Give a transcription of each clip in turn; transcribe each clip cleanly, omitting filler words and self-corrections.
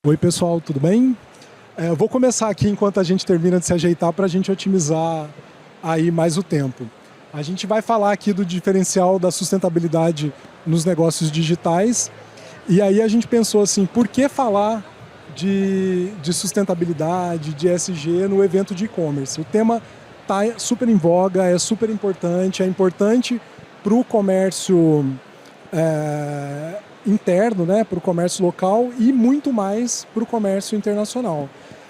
Oi pessoal, tudo bem? Eu vou começar aqui enquanto a gente termina de se ajeitar para a gente otimizar aí mais o tempo. A gente vai falar aqui do diferencial da sustentabilidade nos negócios digitais e aí a gente pensou assim, por que falar de sustentabilidade, de ESG no evento de e-commerce? O tema está super em voga, é super importante, é importante para o comércio interno, né, para o comércio local e muito mais para o comércio internacional.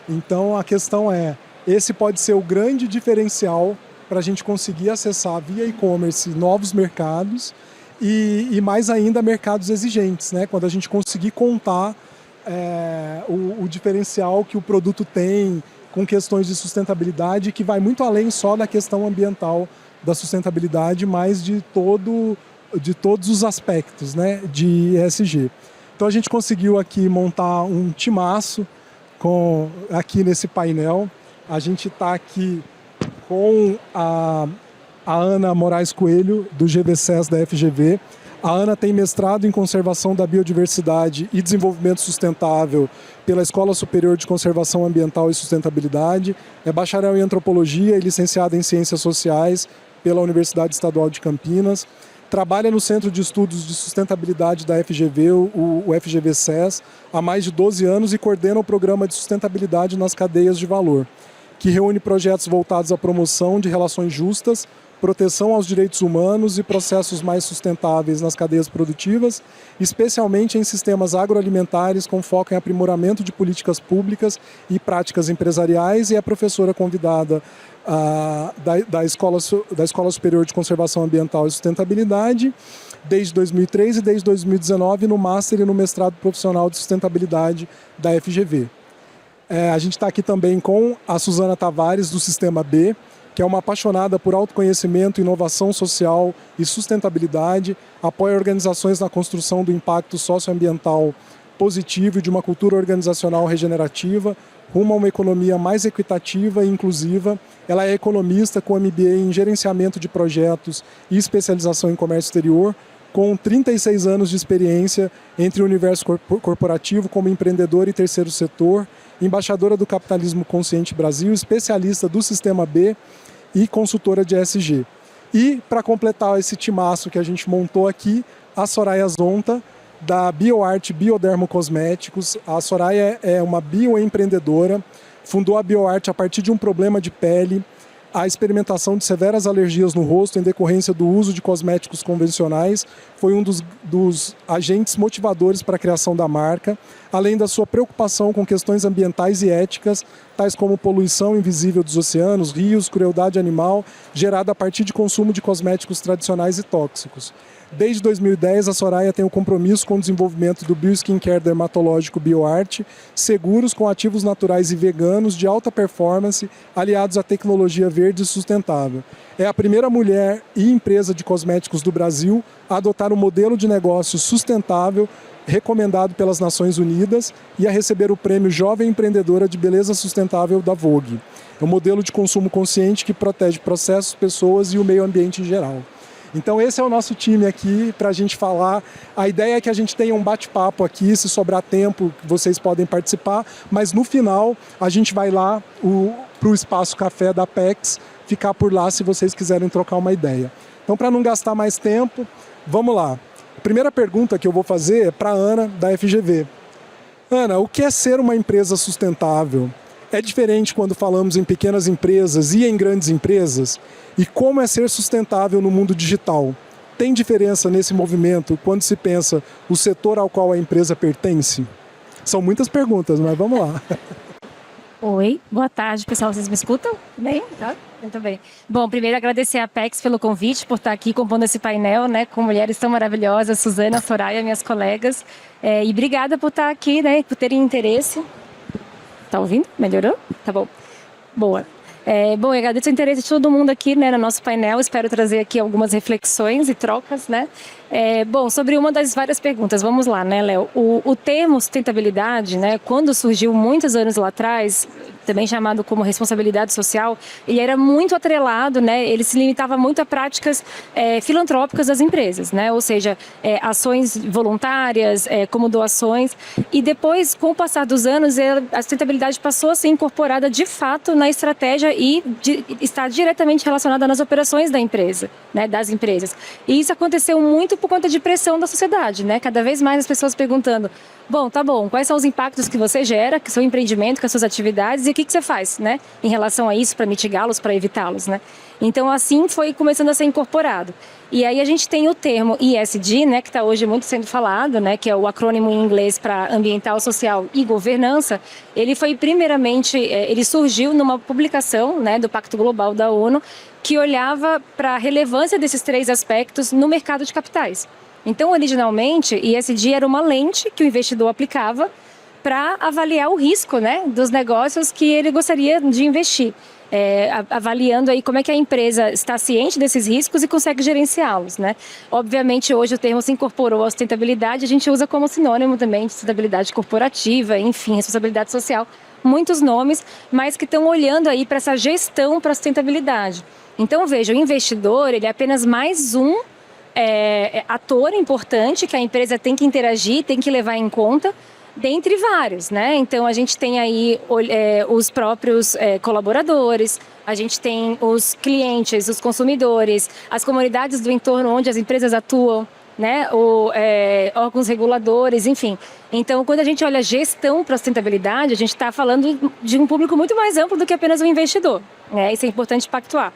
Então a questão é, esse pode ser o grande diferencial para a gente conseguir acessar via e-commerce novos mercados e mais ainda mercados exigentes, né, quando a gente conseguir contar o diferencial que o produto tem com questões de sustentabilidade que vai muito além só da questão ambiental da sustentabilidade, mas de todos os aspectos, né, de ESG. Então a gente conseguiu aqui montar um timaço aqui nesse painel. A gente está aqui com a Ana Moraes Coelho, do GVSES da FGV. A Ana tem mestrado em Conservação da Biodiversidade e Desenvolvimento Sustentável pela Escola Superior de Conservação Ambiental e Sustentabilidade. É bacharel em Antropologia e licenciada em Ciências Sociais pela Universidade Estadual de Campinas. Trabalha no Centro de Estudos de Sustentabilidade da FGV, o FGV-SES, há mais de 12 anos e coordena o Programa de Sustentabilidade nas Cadeias de Valor, que reúne projetos voltados à promoção de relações justas, proteção aos direitos humanos e processos mais sustentáveis nas cadeias produtivas, especialmente em sistemas agroalimentares com foco em aprimoramento de políticas públicas e práticas empresariais, e é professora convidada da Escola Superior de Conservação Ambiental e Sustentabilidade desde 2003 e desde 2019 no Master e no Mestrado Profissional de Sustentabilidade da FGV. A gente está aqui também com a Suzana Tavares, do Sistema B, que é uma apaixonada por autoconhecimento, inovação social e sustentabilidade, apoia organizações na construção do impacto socioambiental positivo e de uma cultura organizacional regenerativa, rumo a uma economia mais equitativa e inclusiva. Ela é economista com MBA em gerenciamento de projetos e especialização em comércio exterior, com 36 anos de experiência entre o universo corporativo como empreendedora e terceiro setor, embaixadora do Capitalismo Consciente Brasil, especialista do Sistema B e consultora de ESG. E, para completar esse timaço que a gente montou aqui, a Soraya Zonta, da BioArt Biodermocosméticos. A Soraya é uma bioempreendedora, fundou a BioArt a partir de um problema de pele, a experimentação de severas alergias no rosto em decorrência do uso de cosméticos convencionais foi um dos agentes motivadores para a criação da marca, além da sua preocupação com questões ambientais e éticas, tais como poluição invisível dos oceanos, rios, crueldade animal, gerada a partir de consumo de cosméticos tradicionais e tóxicos. Desde 2010, a Soraya tem o compromisso com o desenvolvimento do bioskincare dermatológico BioArt, seguros com ativos naturais e veganos de alta performance, aliados à tecnologia verde e sustentável. É a primeira mulher e empresa de cosméticos do Brasil a adotar um modelo de negócio sustentável recomendado pelas Nações Unidas e a receber o prêmio Jovem Empreendedora de Beleza Sustentável da Vogue. É um modelo de consumo consciente que protege processos, pessoas e o meio ambiente em geral. Então esse é o nosso time aqui para a gente falar. A ideia é que a gente tenha um bate-papo aqui, se sobrar tempo vocês podem participar, mas no final a gente vai lá para o Espaço Café da Apex, ficar por lá se vocês quiserem trocar uma ideia. Então, para não gastar mais tempo, vamos lá. A primeira pergunta que eu vou fazer é para a Ana, da FGV. Ana, o que é ser uma empresa sustentável? É diferente quando falamos em pequenas empresas e em grandes empresas? E como é ser sustentável no mundo digital? Tem diferença nesse movimento quando se pensa o setor ao qual a empresa pertence? São muitas perguntas, mas vamos lá. Oi, boa tarde, pessoal. Vocês me escutam? Bem? Tá? Muito bem. Bom, primeiro agradecer a Apex pelo convite, por estar aqui compondo esse painel, né, com mulheres tão maravilhosas, Suzana, Soraya, minhas colegas. E obrigada por estar aqui, né, por terem interesse. Tá ouvindo? Melhorou? Tá bom. Boa. Bom, eu agradeço o interesse de todo mundo aqui, né, no nosso painel. Espero trazer aqui algumas reflexões e trocas, né? Bom, sobre uma das várias perguntas, vamos lá, né, Léo? O termo sustentabilidade, né, quando surgiu muitos anos lá atrás, também chamado como responsabilidade social, ele era muito atrelado, né? Ele se limitava muito a práticas filantrópicas das empresas, né? Ou seja, ações voluntárias, como doações. E depois, com o passar dos anos, a sustentabilidade passou a ser incorporada de fato na estratégia e está diretamente relacionada nas operações da empresa, né? Das empresas. E isso aconteceu muito por conta de pressão da sociedade, né? Cada vez mais as pessoas perguntando: bom, tá bom, quais são os impactos que você gera, que seu empreendimento, com as suas atividades, e o que você faz, né? Em relação a isso, para mitigá-los, para evitá-los, né? Então, assim foi começando a ser incorporado. E aí a gente tem o termo ESG, né, que está hoje muito sendo falado, né, que é o acrônimo em inglês para ambiental, social e governança. Ele foi primeiramente, ele surgiu numa publicação, né, do Pacto Global da ONU, que olhava para a relevância desses 3 aspectos no mercado de capitais. Então, originalmente, ESG era uma lente que o investidor aplicava para avaliar o risco, né, dos negócios que ele gostaria de investir. Avaliando aí como é que a empresa está ciente desses riscos e consegue gerenciá-los, né? Obviamente, hoje o termo se incorporou à sustentabilidade, a gente usa como sinônimo também de sustentabilidade corporativa, enfim, responsabilidade social, muitos nomes, mas que estão olhando aí para essa gestão para a sustentabilidade. Então, veja, o investidor, ele é apenas mais um ator importante que a empresa tem que interagir, tem que levar em conta, dentre vários, né? Então, a gente tem aí os próprios colaboradores, a gente tem os clientes, os consumidores, as comunidades do entorno onde as empresas atuam, né? Órgãos reguladores, enfim. Então, quando a gente olha gestão para sustentabilidade, a gente está falando de um público muito mais amplo do que apenas um investidor, né? Isso é importante pactuar.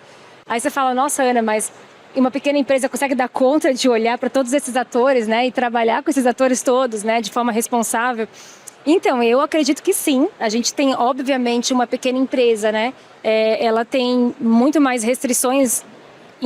Aí você fala: nossa, Ana, mas uma pequena empresa consegue dar conta de olhar para todos esses atores, né, e trabalhar com esses atores todos, né, de forma responsável? Então, eu acredito que sim. A gente tem, obviamente, uma pequena empresa, né, ela tem muito mais restrições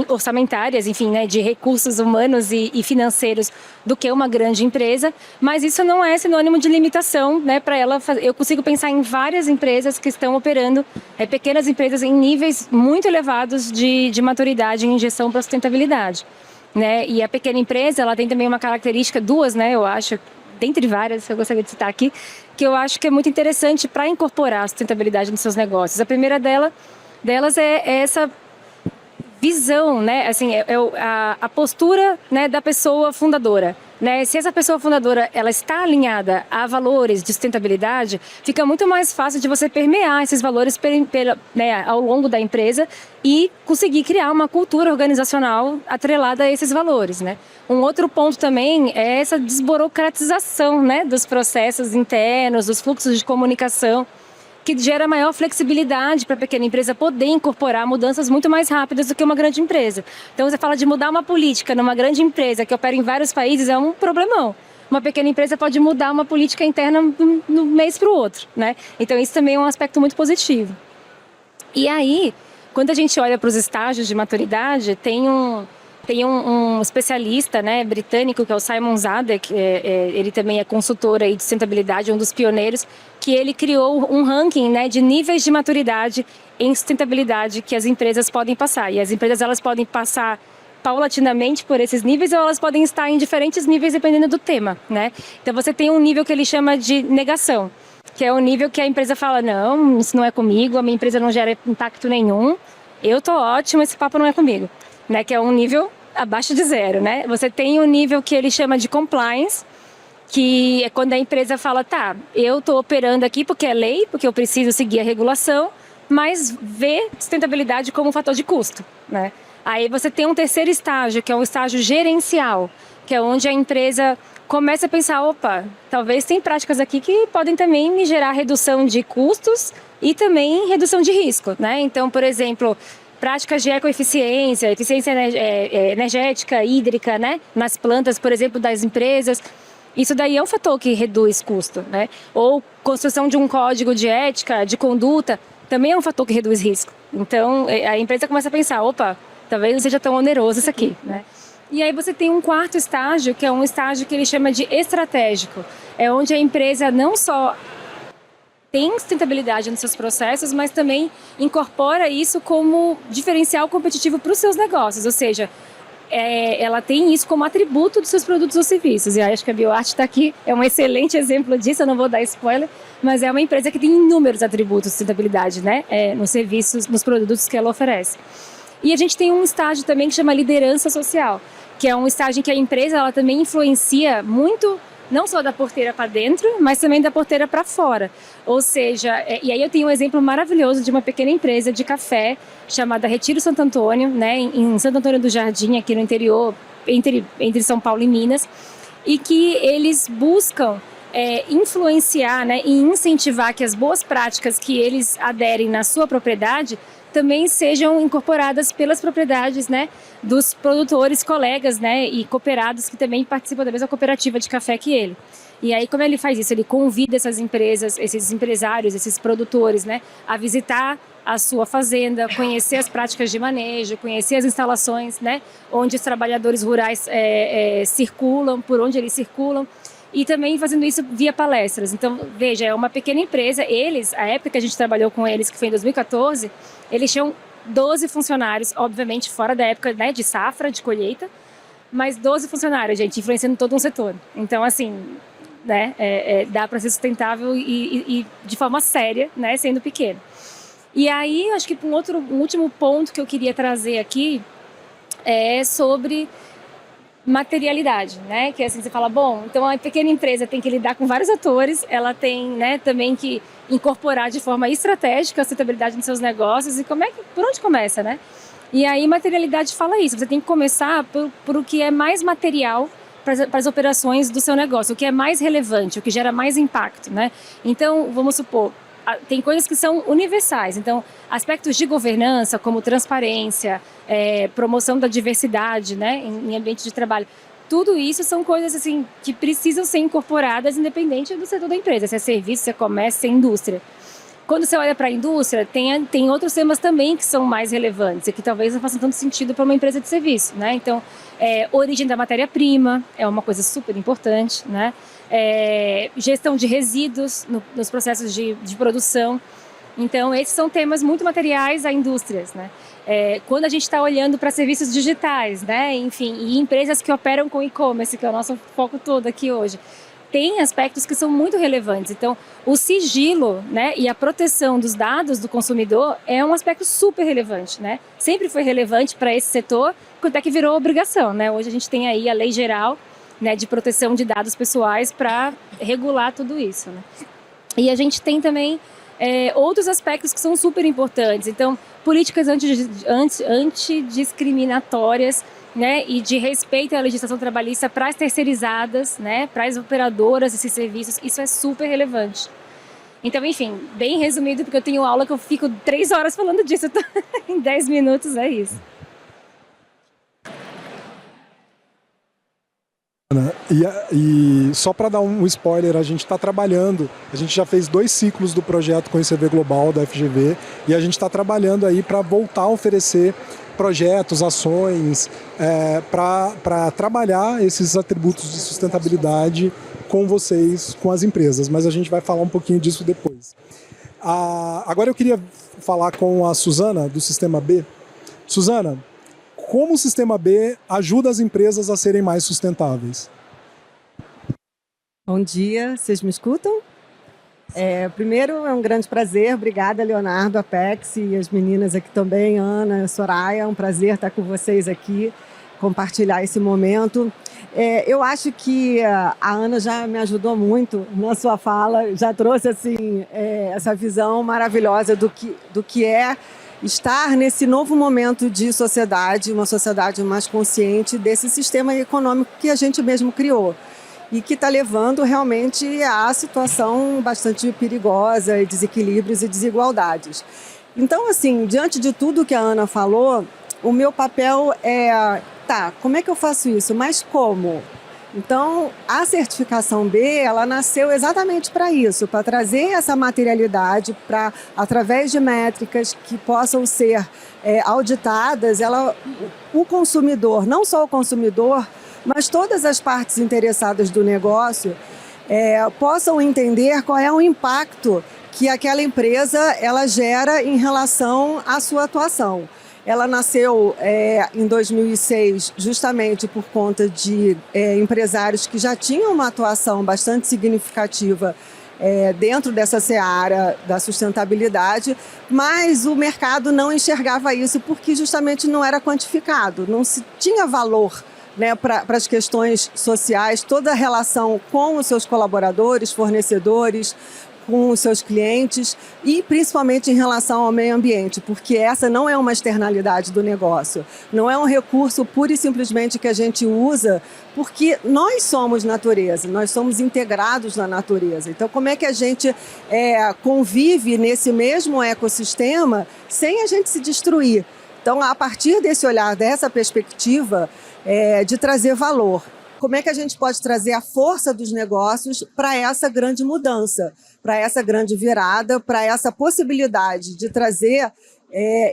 orçamentárias, enfim, né, de recursos humanos e financeiros do que uma grande empresa, mas isso não é sinônimo de limitação, né, para ela fazer. Eu consigo pensar em várias empresas que estão operando, pequenas empresas em níveis muito elevados de maturidade em gestão para sustentabilidade, né? E a pequena empresa, ela tem também uma característica, 2, né, eu acho, dentre várias que eu gostaria de citar aqui, que eu acho que é muito interessante para incorporar a sustentabilidade nos seus negócios. A primeira delas é essa visão, né? Assim, a postura, né, da pessoa fundadora, né? Se essa pessoa fundadora ela está alinhada a valores de sustentabilidade, fica muito mais fácil de você permear esses valores né, ao longo da empresa e conseguir criar uma cultura organizacional atrelada a esses valores, né? Um outro ponto também é essa desburocratização, né, dos processos internos, dos fluxos de comunicação, que gera maior flexibilidade para a pequena empresa poder incorporar mudanças muito mais rápidas do que uma grande empresa. Então, você fala de mudar uma política numa grande empresa que opera em vários países, é um problemão. Uma pequena empresa pode mudar uma política interna no mês para o outro, né? Então, isso também é um aspecto muito positivo. E aí, quando a gente olha para os estágios de maturidade, tem um especialista, né, britânico, que é o Simon Zadek, ele também é consultor aí de sustentabilidade, um dos pioneiros, que ele criou um ranking, né, de níveis de maturidade em sustentabilidade que as empresas podem passar. E as empresas, elas podem passar paulatinamente por esses níveis, ou elas podem estar em diferentes níveis dependendo do tema, né? Então, você tem um nível que ele chama de negação, que é o nível que a empresa fala: não, isso não é comigo, a minha empresa não gera impacto nenhum, eu tô ótimo, esse papo não é comigo, né? Que é um nível abaixo de 0, né? Você tem um nível que ele chama de compliance, que é quando a empresa fala: tá, eu estou operando aqui porque é lei, porque eu preciso seguir a regulação, mas vê sustentabilidade como um fator de custo, né? Aí você tem um terceiro estágio, que é o estágio gerencial, que é onde a empresa começa a pensar: opa, talvez tem práticas aqui que podem também me gerar redução de custos e também redução de risco, né? Então, por exemplo, práticas de ecoeficiência, eficiência energética, hídrica, né? Nas plantas, por exemplo, das empresas. Isso daí é um fator que reduz custo, né? Ou construção de um código de ética, de conduta, também é um fator que reduz risco. Então, a empresa começa a pensar: opa, talvez não seja tão oneroso isso aqui, né? E aí você tem um quarto estágio, que é um estágio que ele chama de estratégico. É onde a empresa não só tem sustentabilidade nos seus processos, mas também incorpora isso como diferencial competitivo para os seus negócios. Ou seja, ela tem isso como atributo dos seus produtos ou serviços. E acho que a BioArt está aqui, é um excelente exemplo disso, eu não vou dar spoiler, mas é uma empresa que tem inúmeros atributos de sustentabilidade, né? Nos serviços, nos produtos que ela oferece. E a gente tem um estágio também que chama liderança social, que é um estágio em que a empresa ela também influencia muito, não só da porteira para dentro, mas também da porteira para fora. Ou seja, e aí eu tenho um exemplo maravilhoso de uma pequena empresa de café chamada Retiro Santo Antônio, né, em Santo Antônio do Jardim, aqui no interior, entre São Paulo e Minas, e que eles buscam influenciar, né, e incentivar que as boas práticas que eles aderem na sua propriedade também sejam incorporadas pelas propriedades, né, dos produtores, colegas, né, e cooperados que também participam da mesma cooperativa de café que ele. E aí, como ele faz isso? Ele convida essas empresas, esses empresários, esses produtores, né, a visitar a sua fazenda, conhecer as práticas de manejo, conhecer as instalações, né, onde os trabalhadores rurais circulam, por onde eles circulam, e também fazendo isso via palestras. Então, veja, é uma pequena empresa. Eles, a época que a gente trabalhou com eles, que foi em 2014, eles tinham 12 funcionários, obviamente fora da época, né, de safra, de colheita, mas 12 funcionários, gente, influenciando todo um setor. Então, assim, né, dá para ser sustentável e de forma séria, né, sendo pequeno. E aí, acho que um último ponto que eu queria trazer aqui é sobre materialidade, né? Que assim, você fala, bom, então a pequena empresa tem que lidar com vários atores, ela tem, né, também que incorporar de forma estratégica a sustentabilidade nos seus negócios e por onde começa, né? E aí materialidade fala isso, você tem que começar por o que é mais material para as operações do seu negócio, o que é mais relevante, o que gera mais impacto, né? Então, vamos supor, tem coisas que são universais. Então, aspectos de governança, como transparência, promoção da diversidade, né, em ambiente de trabalho, tudo isso são coisas assim que precisam ser incorporadas independente do setor da empresa, se é serviço, se é comércio, se é indústria. Quando você olha para a indústria, tem outros temas também que são mais relevantes e que talvez não façam tanto sentido para uma empresa de serviço, né? Então, origem da matéria-prima é uma coisa super importante, né? Gestão de resíduos nos processos de produção. Então, esses são temas muito materiais a indústrias, né? Quando a gente está olhando para serviços digitais, né? Enfim, e empresas que operam com e-commerce, que é o nosso foco todo aqui hoje, tem aspectos que são muito relevantes. Então, o sigilo, né, e a proteção dos dados do consumidor é um aspecto super relevante, né? Sempre foi relevante para esse setor, até que virou obrigação, né? Hoje a gente tem aí a Lei Geral, né, de proteção de dados pessoais para regular tudo isso, né? E a gente tem também outros aspectos que são super importantes. Então, políticas antidiscriminatórias, né, e de respeito à legislação trabalhista para as terceirizadas, né, para as operadoras desses serviços, isso é super relevante. Então, enfim, bem resumido, porque eu tenho aula que eu fico 3 horas falando disso, então, em 10 minutos é isso. E só para dar um spoiler, a gente está trabalhando, a gente já fez 2 ciclos do projeto Conhecer Global da FGV e a gente está trabalhando aí para voltar a oferecer projetos, ações, para trabalhar esses atributos de sustentabilidade com vocês, com as empresas, mas a gente vai falar um pouquinho disso depois. Agora eu queria falar com a Suzana, do Sistema B. Suzana, como o Sistema B ajuda as empresas a serem mais sustentáveis? Bom dia, vocês me escutam? Primeiro, é um grande prazer, obrigada Leonardo, Apex e as meninas aqui também, Ana, Soraya, é um prazer estar com vocês aqui, compartilhar esse momento. Eu acho que a Ana já me ajudou muito na sua fala, já trouxe assim, essa visão maravilhosa do que é estar nesse novo momento de sociedade, uma sociedade mais consciente desse sistema econômico que a gente mesmo criou e que está levando realmente a situação bastante perigosa, desequilíbrios e desigualdades. Então, assim, diante de tudo que a Ana falou, o meu papel como é que eu faço isso? Mas como? Então, a certificação B, ela nasceu exatamente para isso, para trazer essa materialidade, para, através de métricas que possam ser auditadas, o consumidor, não só o consumidor, mas todas as partes interessadas do negócio possam entender qual é o impacto que aquela empresa ela gera em relação à sua atuação. Ela nasceu em 2006 justamente por conta de empresários que já tinham uma atuação bastante significativa dentro dessa seara da sustentabilidade, mas o mercado não enxergava isso porque justamente não era quantificado, não se tinha valor, né, para as questões sociais, toda a relação com os seus colaboradores, fornecedores, com os seus clientes e principalmente em relação ao meio ambiente, porque essa não é uma externalidade do negócio, não é um recurso pura e simplesmente que a gente usa porque nós somos natureza, nós somos integrados na natureza. Então, como é que a gente convive nesse mesmo ecossistema sem a gente se destruir? Então, a partir desse olhar, dessa perspectiva de trazer valor, como é que a gente pode trazer a força dos negócios para essa grande mudança, para essa grande virada, para essa possibilidade de trazer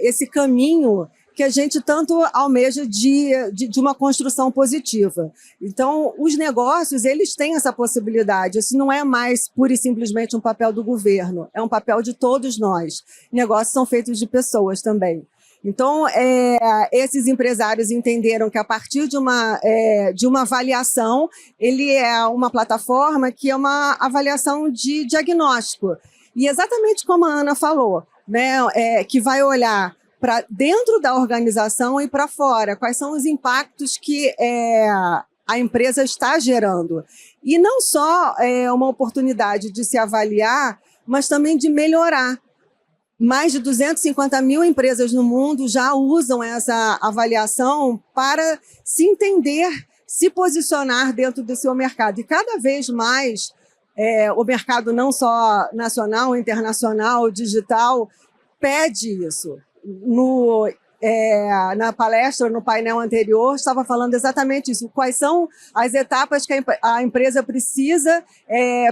esse caminho que a gente tanto almeja de uma construção positiva. Então, os negócios, eles têm essa possibilidade. Isso não é mais pura e simplesmente um papel do governo, é um papel de todos nós. Negócios são feitos de pessoas também. Então, esses empresários entenderam que a partir de uma avaliação, ele é uma plataforma que é uma avaliação de diagnóstico. E exatamente como a Ana falou, né, que vai olhar para dentro da organização e para fora, quais são os impactos que a empresa está gerando. E não só uma oportunidade de se avaliar, mas também de melhorar. Mais de 250 mil empresas no mundo já usam essa avaliação para se entender, se posicionar dentro do seu mercado. E cada vez mais o mercado não só nacional, internacional, digital, pede isso. Na palestra, no painel anterior, estava falando exatamente isso. Quais são as etapas que a empresa precisa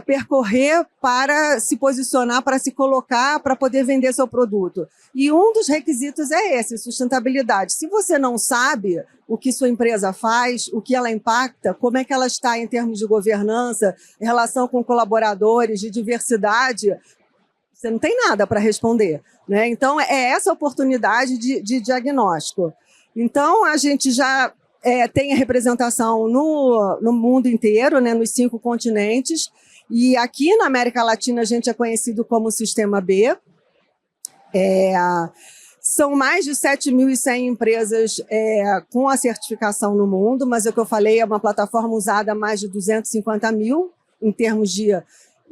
percorrer para se posicionar, para se colocar, para poder vender seu produto. E um dos requisitos é esse, sustentabilidade. Se você não sabe o que sua empresa faz, o que ela impacta, como é que ela está em termos de governança, em relação com colaboradores, de diversidade, você não tem nada para responder, né? Então, é essa oportunidade de diagnóstico. Então, a gente já tem a representação no mundo inteiro, né, nos 5 continentes, e aqui na América Latina a gente é conhecido como Sistema B. São mais de 7.100 empresas com a certificação no mundo, mas é o que eu falei, é uma plataforma usada há mais de 250 mil, em termos de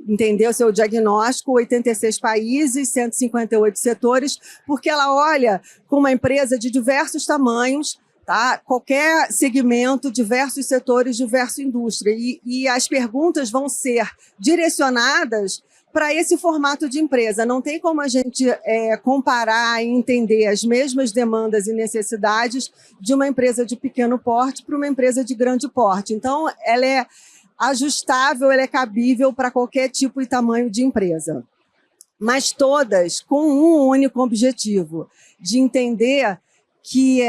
entender o seu diagnóstico, 86 países, 158 setores, porque ela olha com uma empresa de diversos tamanhos, tá? Qualquer segmento, diversos setores, diversa indústria. E as perguntas vão ser direcionadas para esse formato de empresa. Não tem como a gente comparar e entender as mesmas demandas e necessidades de uma empresa de pequeno porte para uma empresa de grande porte. Então, ela é ajustável, ela é cabível para qualquer tipo e tamanho de empresa. Mas todas com um único objetivo, de entender que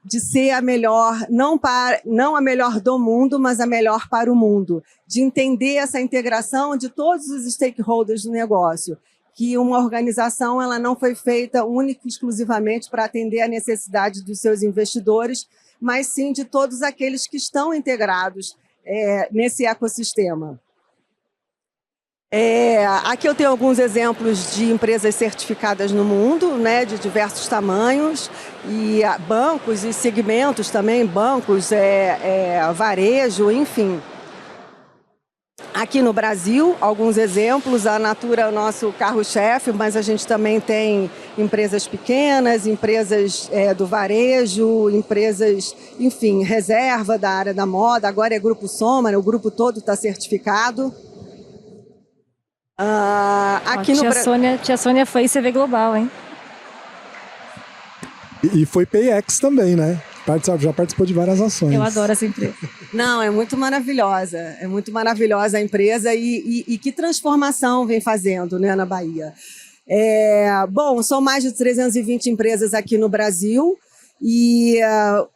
de ser a melhor, não a melhor do mundo, mas a melhor para o mundo. De entender essa integração de todos os stakeholders do negócio. Que uma organização ela não foi feita única e exclusivamente para atender a necessidade dos seus investidores, mas sim de todos aqueles que estão integrados nesse ecossistema. Aqui eu tenho alguns exemplos de empresas certificadas no mundo, né, de diversos tamanhos, e bancos e segmentos também, bancos, varejo, enfim. Aqui no Brasil, alguns exemplos, a Natura é o nosso carro-chefe, mas a gente também tem empresas pequenas, empresas do varejo, empresas, enfim, reserva da área da moda, agora é Grupo Soma, né, o grupo todo está certificado. Aqui tia Sônia foi CV Global, hein? E foi PayEx também, né? Já participou de várias ações. Eu adoro essa empresa. Não, é muito maravilhosa a empresa e que transformação vem fazendo, né, na Bahia. Bom, são mais de 320 empresas aqui no Brasil e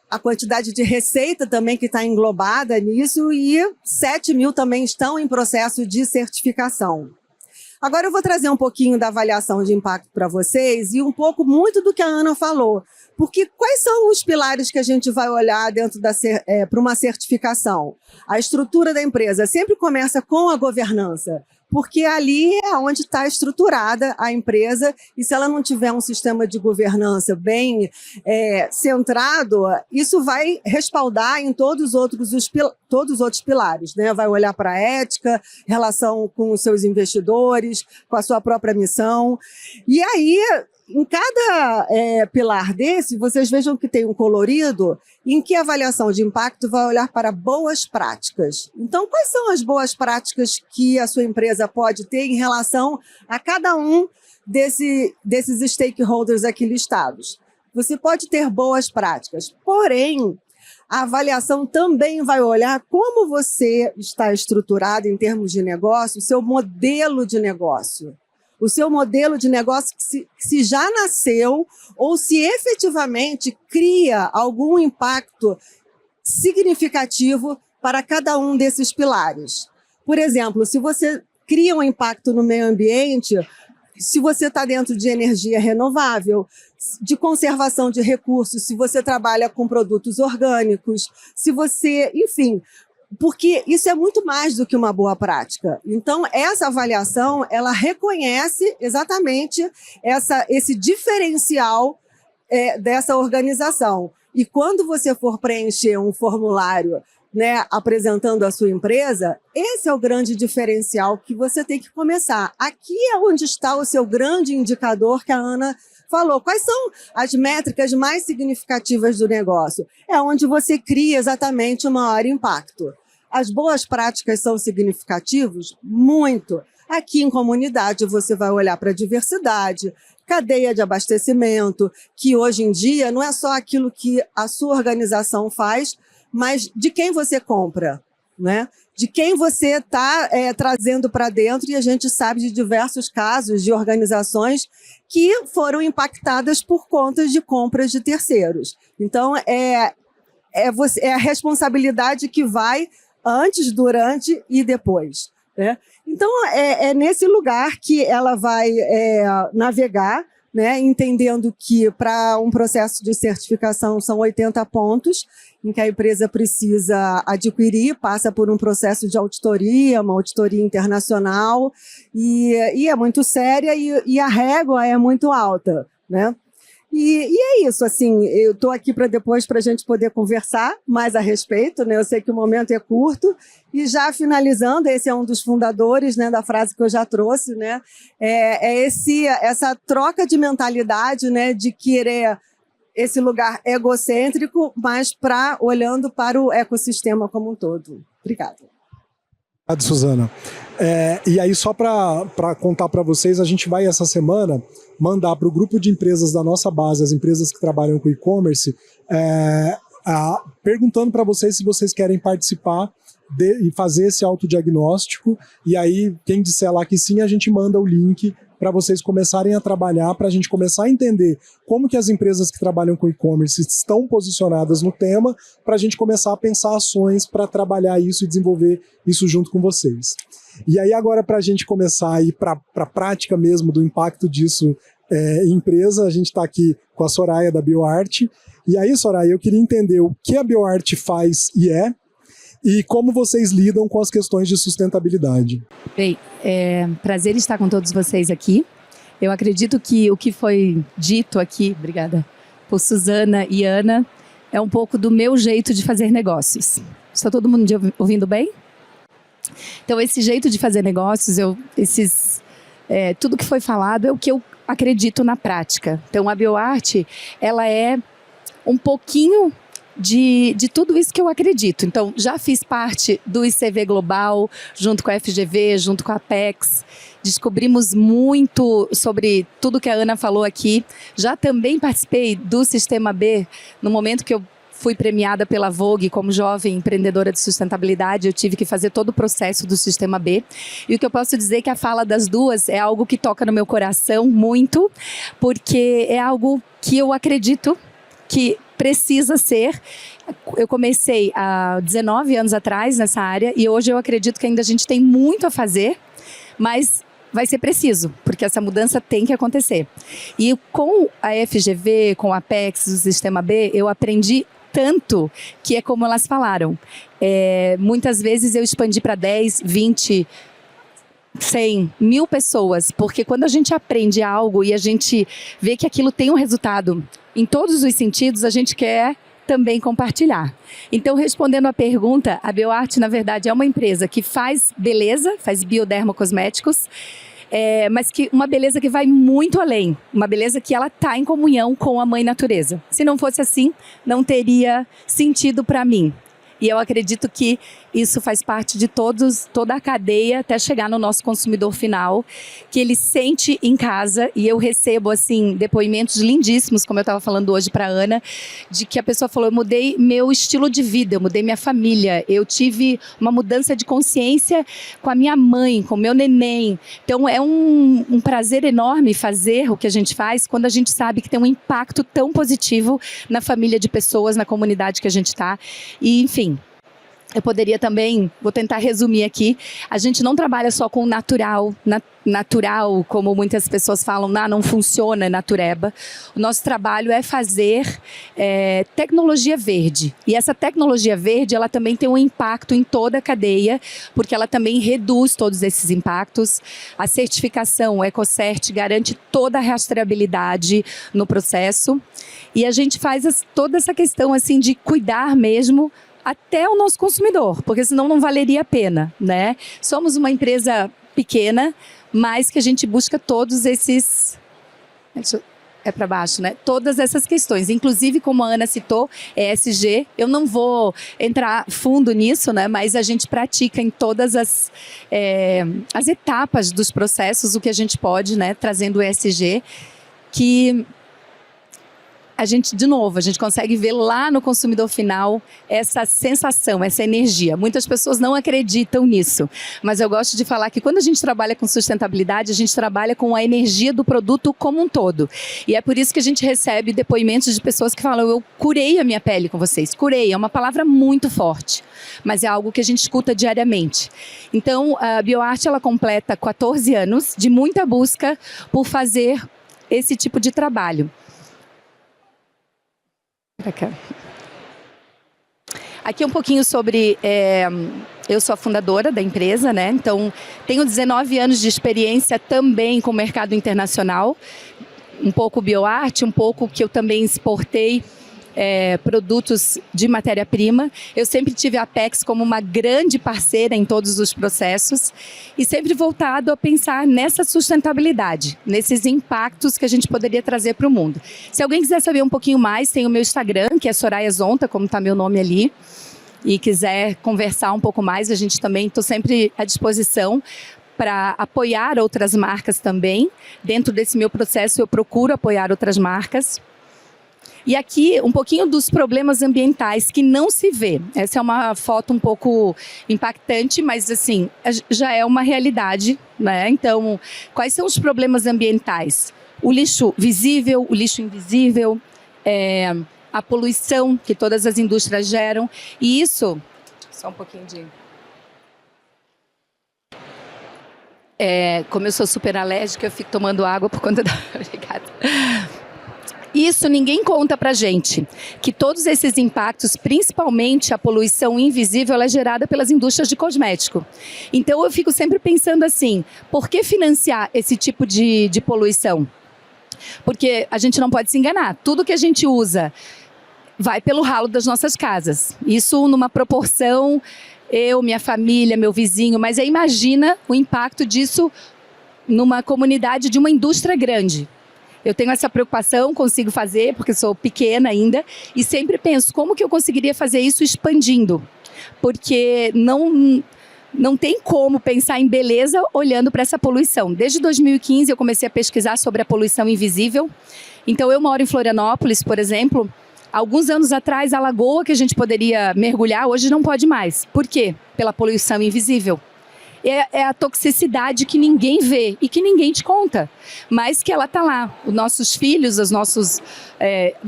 a quantidade de receita também que está englobada nisso e 7 mil também estão em processo de certificação. Agora eu vou trazer um pouquinho da avaliação de impacto para vocês e um pouco muito do que a Ana falou. Porque quais são os pilares que a gente vai olhar dentro para uma certificação? A estrutura da empresa sempre começa com a governança, porque ali é onde está estruturada a empresa, e se ela não tiver um sistema de governança bem centrado, isso vai respaldar em todos os outros pilares, né? Vai olhar para a ética, relação com os seus investidores, com a sua própria missão. E aí, em cada pilar desse, vocês vejam que tem um colorido em que a avaliação de impacto vai olhar para boas práticas. Então, quais são as boas práticas que a sua empresa pode ter em relação a cada um desses stakeholders aqui listados? Você pode ter boas práticas, porém, a avaliação também vai olhar como você está estruturado em termos de negócio, o seu modelo de negócio. O seu modelo de negócio se já nasceu ou se efetivamente cria algum impacto significativo para cada um desses pilares. Por exemplo, se você cria um impacto no meio ambiente, se você está dentro de energia renovável, de conservação de recursos, se você trabalha com produtos orgânicos, se você, enfim, porque isso é muito mais do que uma boa prática. Então, essa avaliação, ela reconhece exatamente esse diferencial dessa organização. E quando você for preencher um formulário, né, apresentando a sua empresa, esse é o grande diferencial que você tem que começar. Aqui é onde está o seu grande indicador que a Ana falou. Quais são as métricas mais significativas do negócio? É onde você cria exatamente o maior impacto. As boas práticas são significativas? Muito. Aqui em comunidade você vai olhar para a diversidade, cadeia de abastecimento, que hoje em dia não é só aquilo que a sua organização faz, mas de quem você compra, né? De quem você está trazendo para dentro, e a gente sabe de diversos casos de organizações que foram impactadas por contas de compras de terceiros. Então, é a responsabilidade que vai antes, durante e depois, né? Então, é nesse lugar que ela vai navegar, né, entendendo que para um processo de certificação são 80 pontos, em que a empresa precisa adquirir, passa por um processo de auditoria, uma auditoria internacional, e é muito séria e a régua é muito alta, né? E é isso, assim, eu estou aqui para depois para a gente poder conversar mais a respeito, né? Eu sei que o momento é curto, e já finalizando, esse é um dos fundadores, né, da frase que eu já trouxe, né? Essa troca de mentalidade, né, de querer esse lugar egocêntrico, mas olhando para o ecossistema como um todo. Obrigada. Obrigado, Suzana. E aí, só para contar para vocês, a gente vai essa semana mandar para o grupo de empresas da nossa base, as empresas que trabalham com e-commerce, perguntando para vocês se vocês querem participar e fazer esse autodiagnóstico. E aí, quem disser lá que sim, a gente manda o link para vocês começarem a trabalhar, para a gente começar a entender como que as empresas que trabalham com e-commerce estão posicionadas no tema, para a gente começar a pensar ações para trabalhar isso e desenvolver isso junto com vocês. E aí agora, para a gente começar a ir para a prática mesmo do impacto disso em empresa, a gente está aqui com a Soraya da BioArt. E aí, Soraya, eu queria entender o que a BioArt faz e como vocês lidam com as questões de sustentabilidade. Bem, prazer estar com todos vocês aqui. Eu acredito que o que foi dito aqui, obrigada, por Suzana e Ana, é um pouco do meu jeito de fazer negócios. Está todo mundo ouvindo bem? Então, esse jeito de fazer negócios, tudo que foi falado é o que eu acredito na prática. Então, a BioArt, ela é um pouquinho de tudo isso que eu acredito. Então, já fiz parte do ICV Global, junto com a FGV, junto com a Apex. Descobrimos muito sobre tudo que a Ana falou aqui. Já também participei do Sistema B, no momento que eu fui premiada pela Vogue como jovem empreendedora de sustentabilidade. Eu tive que fazer todo o processo do Sistema B. E o que eu posso dizer é que a fala das duas é algo que toca no meu coração muito, porque é algo que eu acredito que precisa ser. Eu comecei há 19 anos atrás nessa área e hoje eu acredito que ainda a gente tem muito a fazer, mas vai ser preciso, porque essa mudança tem que acontecer. E com a FGV, com a Apex, o Sistema B, eu aprendi tanto que é como elas falaram. Muitas vezes eu expandi para 10, 20, 100, 1000 pessoas, porque quando a gente aprende algo e a gente vê que aquilo tem um resultado em todos os sentidos, a gente quer também compartilhar. Então, respondendo à pergunta, a BioArt, na verdade, é uma empresa que faz beleza, faz biodermocosméticos, mas que uma beleza que vai muito além, uma beleza que ela está em comunhão com a mãe natureza. Se não fosse assim, não teria sentido para mim. E eu acredito que isso faz parte de toda a cadeia até chegar no nosso consumidor final, que ele sente em casa, e eu recebo assim depoimentos lindíssimos, como eu estava falando hoje para a Ana, de que a pessoa falou: eu mudei meu estilo de vida, eu mudei minha família, eu tive uma mudança de consciência com a minha mãe, com o meu neném. Então é um prazer enorme fazer o que a gente faz quando a gente sabe que tem um impacto tão positivo na família de pessoas, na comunidade que a gente está. E enfim, eu poderia também, vou tentar resumir aqui, a gente não trabalha só com natural, como muitas pessoas falam, não funciona, é natureba. O nosso trabalho é fazer tecnologia verde. E essa tecnologia verde, ela também tem um impacto em toda a cadeia, porque ela também reduz todos esses impactos. A certificação EcoCert garante toda a rastreabilidade no processo. E a gente faz toda essa questão assim, de cuidar mesmo até o nosso consumidor, porque senão não valeria a pena, né? Somos uma empresa pequena, mas que a gente busca todos esses... para baixo, né? Todas essas questões, inclusive como a Ana citou, ESG, eu não vou entrar fundo nisso, né? Mas a gente pratica em todas as etapas dos processos o que a gente pode, né? Trazendo o ESG, que... a gente consegue ver lá no consumidor final essa sensação, essa energia. Muitas pessoas não acreditam nisso, mas eu gosto de falar que quando a gente trabalha com sustentabilidade, a gente trabalha com a energia do produto como um todo. E é por isso que a gente recebe depoimentos de pessoas que falam: eu curei a minha pele com vocês. Curei é uma palavra muito forte, mas é algo que a gente escuta diariamente. Então, a BioArt, ela completa 14 anos de muita busca por fazer esse tipo de trabalho. Aqui um pouquinho sobre... eu sou a fundadora da empresa, né? Então, tenho 19 anos de experiência também com o mercado internacional. Um pouco BioArt, um pouco que eu também exportei produtos de matéria-prima. Eu sempre tive a Apex como uma grande parceira em todos os processos e sempre voltado a pensar nessa sustentabilidade, nesses impactos que a gente poderia trazer para o mundo. Se alguém quiser saber um pouquinho mais, tem o meu Instagram, que é Soraya Zonta, como está meu nome ali, e quiser conversar um pouco mais, a gente também, estou sempre à disposição para apoiar outras marcas também. Dentro desse meu processo, eu procuro apoiar outras marcas. E aqui, um pouquinho dos problemas ambientais que não se vê. Essa é uma foto um pouco impactante, mas assim, já é uma realidade, né? Então, quais são os problemas ambientais? O lixo visível, o lixo invisível, a poluição que todas as indústrias geram. E isso... Só um pouquinho de... como eu sou super alérgica, eu fico tomando água por conta da... Obrigada. Isso ninguém conta pra gente, que todos esses impactos, principalmente a poluição invisível, ela é gerada pelas indústrias de cosmético. Então eu fico sempre pensando assim, por que financiar esse tipo de poluição? Porque a gente não pode se enganar, tudo que a gente usa vai pelo ralo das nossas casas. Isso numa proporção, eu, minha família, meu vizinho, mas aí imagina o impacto disso numa comunidade de uma indústria grande. Eu tenho essa preocupação, consigo fazer, porque sou pequena ainda, e sempre penso, como que eu conseguiria fazer isso expandindo? Porque não tem como pensar em beleza olhando para essa poluição. Desde 2015 eu comecei a pesquisar sobre a poluição invisível. Então eu moro em Florianópolis, por exemplo. Alguns anos atrás, a lagoa que a gente poderia mergulhar, hoje não pode mais. Por quê? Pela poluição invisível. é a toxicidade que ninguém vê e que ninguém te conta, mas que ela está lá. Os nossos filhos, os nossos,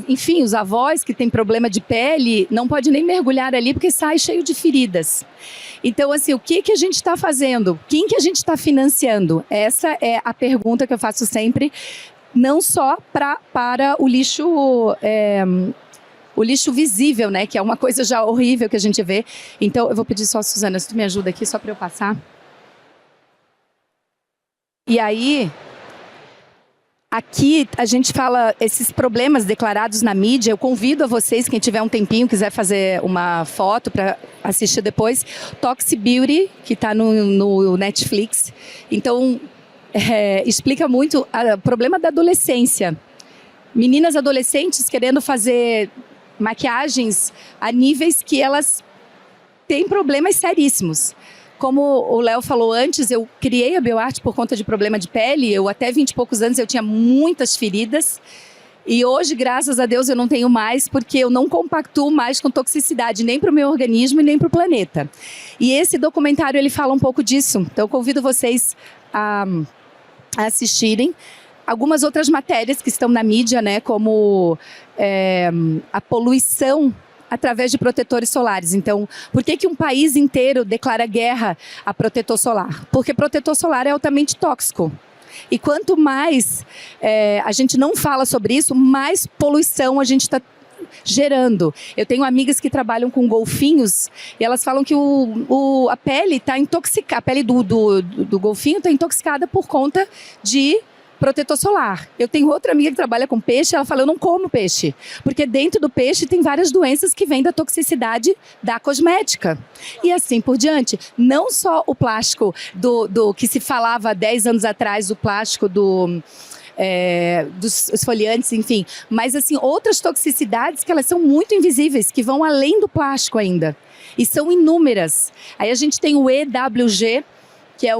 enfim, os avós que têm problema de pele, não pode nem mergulhar ali porque sai cheio de feridas. Então, assim, o que a gente está fazendo? Quem que a gente está financiando? Essa é a pergunta que eu faço sempre, não só para o lixo visível, né? Que é uma coisa já horrível que a gente vê. Então, eu vou pedir só, Suzana, se tu me ajuda aqui, só para eu passar. E aí, aqui a gente fala esses problemas declarados na mídia. Eu convido a vocês, quem tiver um tempinho, quiser fazer uma foto para assistir depois, Toxic Beauty, que está no Netflix. Então, explica muito o problema da adolescência. Meninas adolescentes querendo fazer maquiagens a níveis que elas têm problemas seríssimos. Como o Léo falou antes, eu criei a BioArt por conta de problema de pele. Eu até 20 e poucos anos eu tinha muitas feridas. E hoje, graças a Deus, eu não tenho mais, porque eu não compactuo mais com toxicidade, nem para o meu organismo e nem para o planeta. E esse documentário, ele fala um pouco disso. Então, eu convido vocês a assistirem. Algumas outras matérias que estão na mídia, né, como a poluição através de protetores solares. Então, por que um país inteiro declara guerra a protetor solar? Porque protetor solar é altamente tóxico. E quanto mais a gente não fala sobre isso, mais poluição a gente está gerando. Eu tenho amigas que trabalham com golfinhos e elas falam que a pele está intoxicada, a pele do golfinho está intoxicada por conta de protetor solar. Eu tenho outra amiga que trabalha com peixe, ela fala, eu não como peixe, porque dentro do peixe tem várias doenças que vêm da toxicidade da cosmética. E assim por diante. Não só o plástico do que se falava há 10 anos atrás, o plástico dos esfoliantes, enfim, mas assim, outras toxicidades que elas são muito invisíveis, que vão além do plástico ainda. E são inúmeras. Aí a gente tem o EWG, que é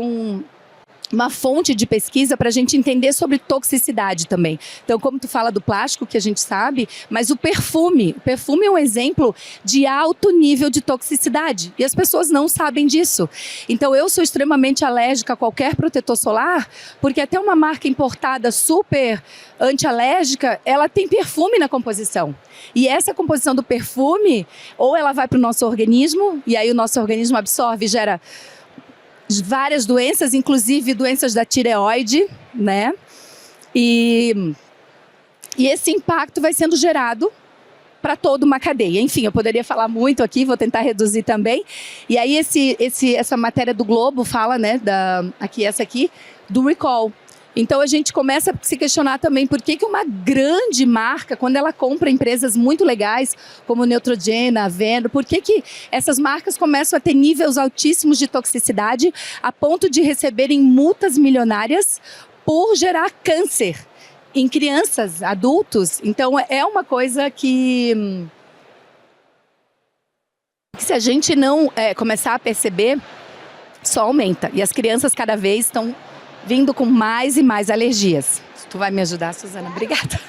uma fonte de pesquisa para a gente entender sobre toxicidade também. Então, como tu fala do plástico, que a gente sabe, mas o perfume é um exemplo de alto nível de toxicidade e as pessoas não sabem disso. Então, eu sou extremamente alérgica a qualquer protetor solar, porque até uma marca importada super antialérgica, ela tem perfume na composição. E essa composição do perfume, ou ela vai para o nosso organismo, e aí o nosso organismo absorve e gera várias doenças, inclusive doenças da tireoide, né? E esse impacto vai sendo gerado para toda uma cadeia. Enfim, eu poderia falar muito aqui, vou tentar reduzir também. E aí essa matéria do Globo fala, né, essa aqui, do recall. Então a gente começa a se questionar também por que uma grande marca, quando ela compra empresas muito legais, como Neutrogena, Aveno, por que essas marcas começam a ter níveis altíssimos de toxicidade a ponto de receberem multas milionárias por gerar câncer em crianças, adultos? Então é uma coisa que se a gente não começar a perceber, só aumenta. E as crianças cada vez estão vindo com mais e mais alergias. Tu vai me ajudar, Suzana? Obrigada.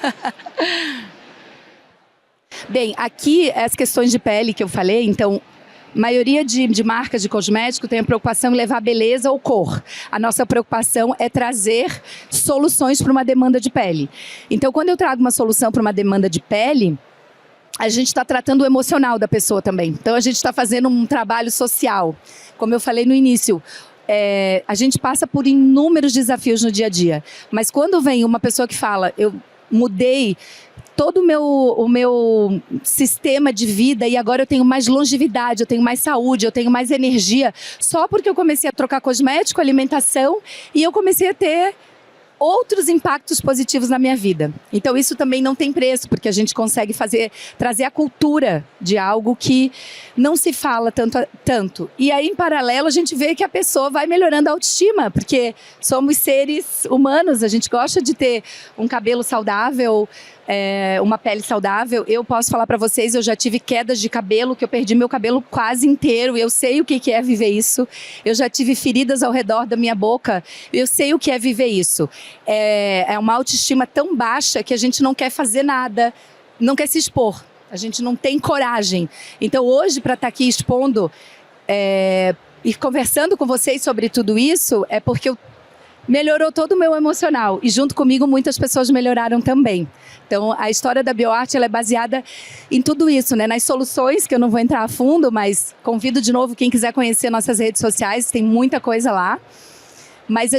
Bem, aqui as questões de pele que eu falei, então, maioria de marcas de cosmético tem a preocupação em levar beleza ou cor. A nossa preocupação é trazer soluções para uma demanda de pele. Então, quando eu trago uma solução para uma demanda de pele, a gente está tratando o emocional da pessoa também. Então, a gente está fazendo um trabalho social. Como eu falei no início, a gente passa por inúmeros desafios no dia a dia, mas quando vem uma pessoa que fala, eu mudei todo o meu sistema de vida e agora eu tenho mais longevidade, eu tenho mais saúde, eu tenho mais energia, só porque eu comecei a trocar cosmético, alimentação e eu comecei a ter outros impactos positivos na minha vida. Então isso também não tem preço, porque a gente consegue trazer a cultura de algo que não se fala tanto. E aí, em paralelo, a gente vê que a pessoa vai melhorando a autoestima, porque somos seres humanos, a gente gosta de ter um cabelo saudável, uma pele saudável. Eu posso falar para vocês, eu já tive quedas de cabelo, que eu perdi meu cabelo quase inteiro, eu sei o que é viver isso. Eu já tive feridas ao redor da minha boca, eu sei o que é viver isso. É uma autoestima tão baixa que a gente não quer fazer nada, não quer se expor, a gente não tem coragem. Então hoje, para estar aqui expondo, e conversando com vocês sobre tudo isso é porque melhorou todo o meu emocional e junto comigo muitas pessoas melhoraram também. Então a história da BioArt ela é baseada em tudo isso, né? Nas soluções, que eu não vou entrar a fundo, mas convido de novo quem quiser conhecer nossas redes sociais, tem muita coisa lá. Mas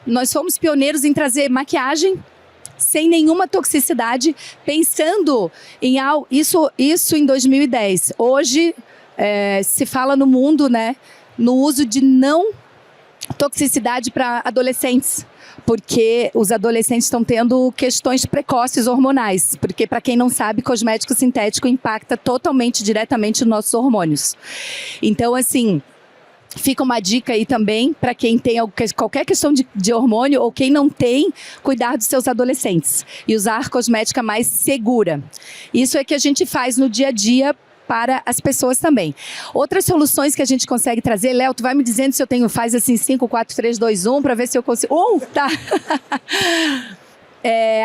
nós fomos pioneiros em trazer maquiagem sem nenhuma toxicidade, pensando em isso em 2010. Hoje se fala no mundo, né, no uso de não toxicidade para adolescentes, porque os adolescentes estão tendo questões precoces hormonais, porque para quem não sabe, cosmético sintético impacta totalmente, diretamente nos nossos hormônios. Então, assim, fica uma dica aí também para quem tem qualquer questão de hormônio ou quem não tem, cuidar dos seus adolescentes e usar cosmética mais segura. Isso é que a gente faz no dia a dia para as pessoas também. Outras soluções que a gente consegue trazer, Léo, tu vai me dizendo se eu tenho, faz assim 5, 4, 3, 2, 1, para ver se eu consigo. Tá!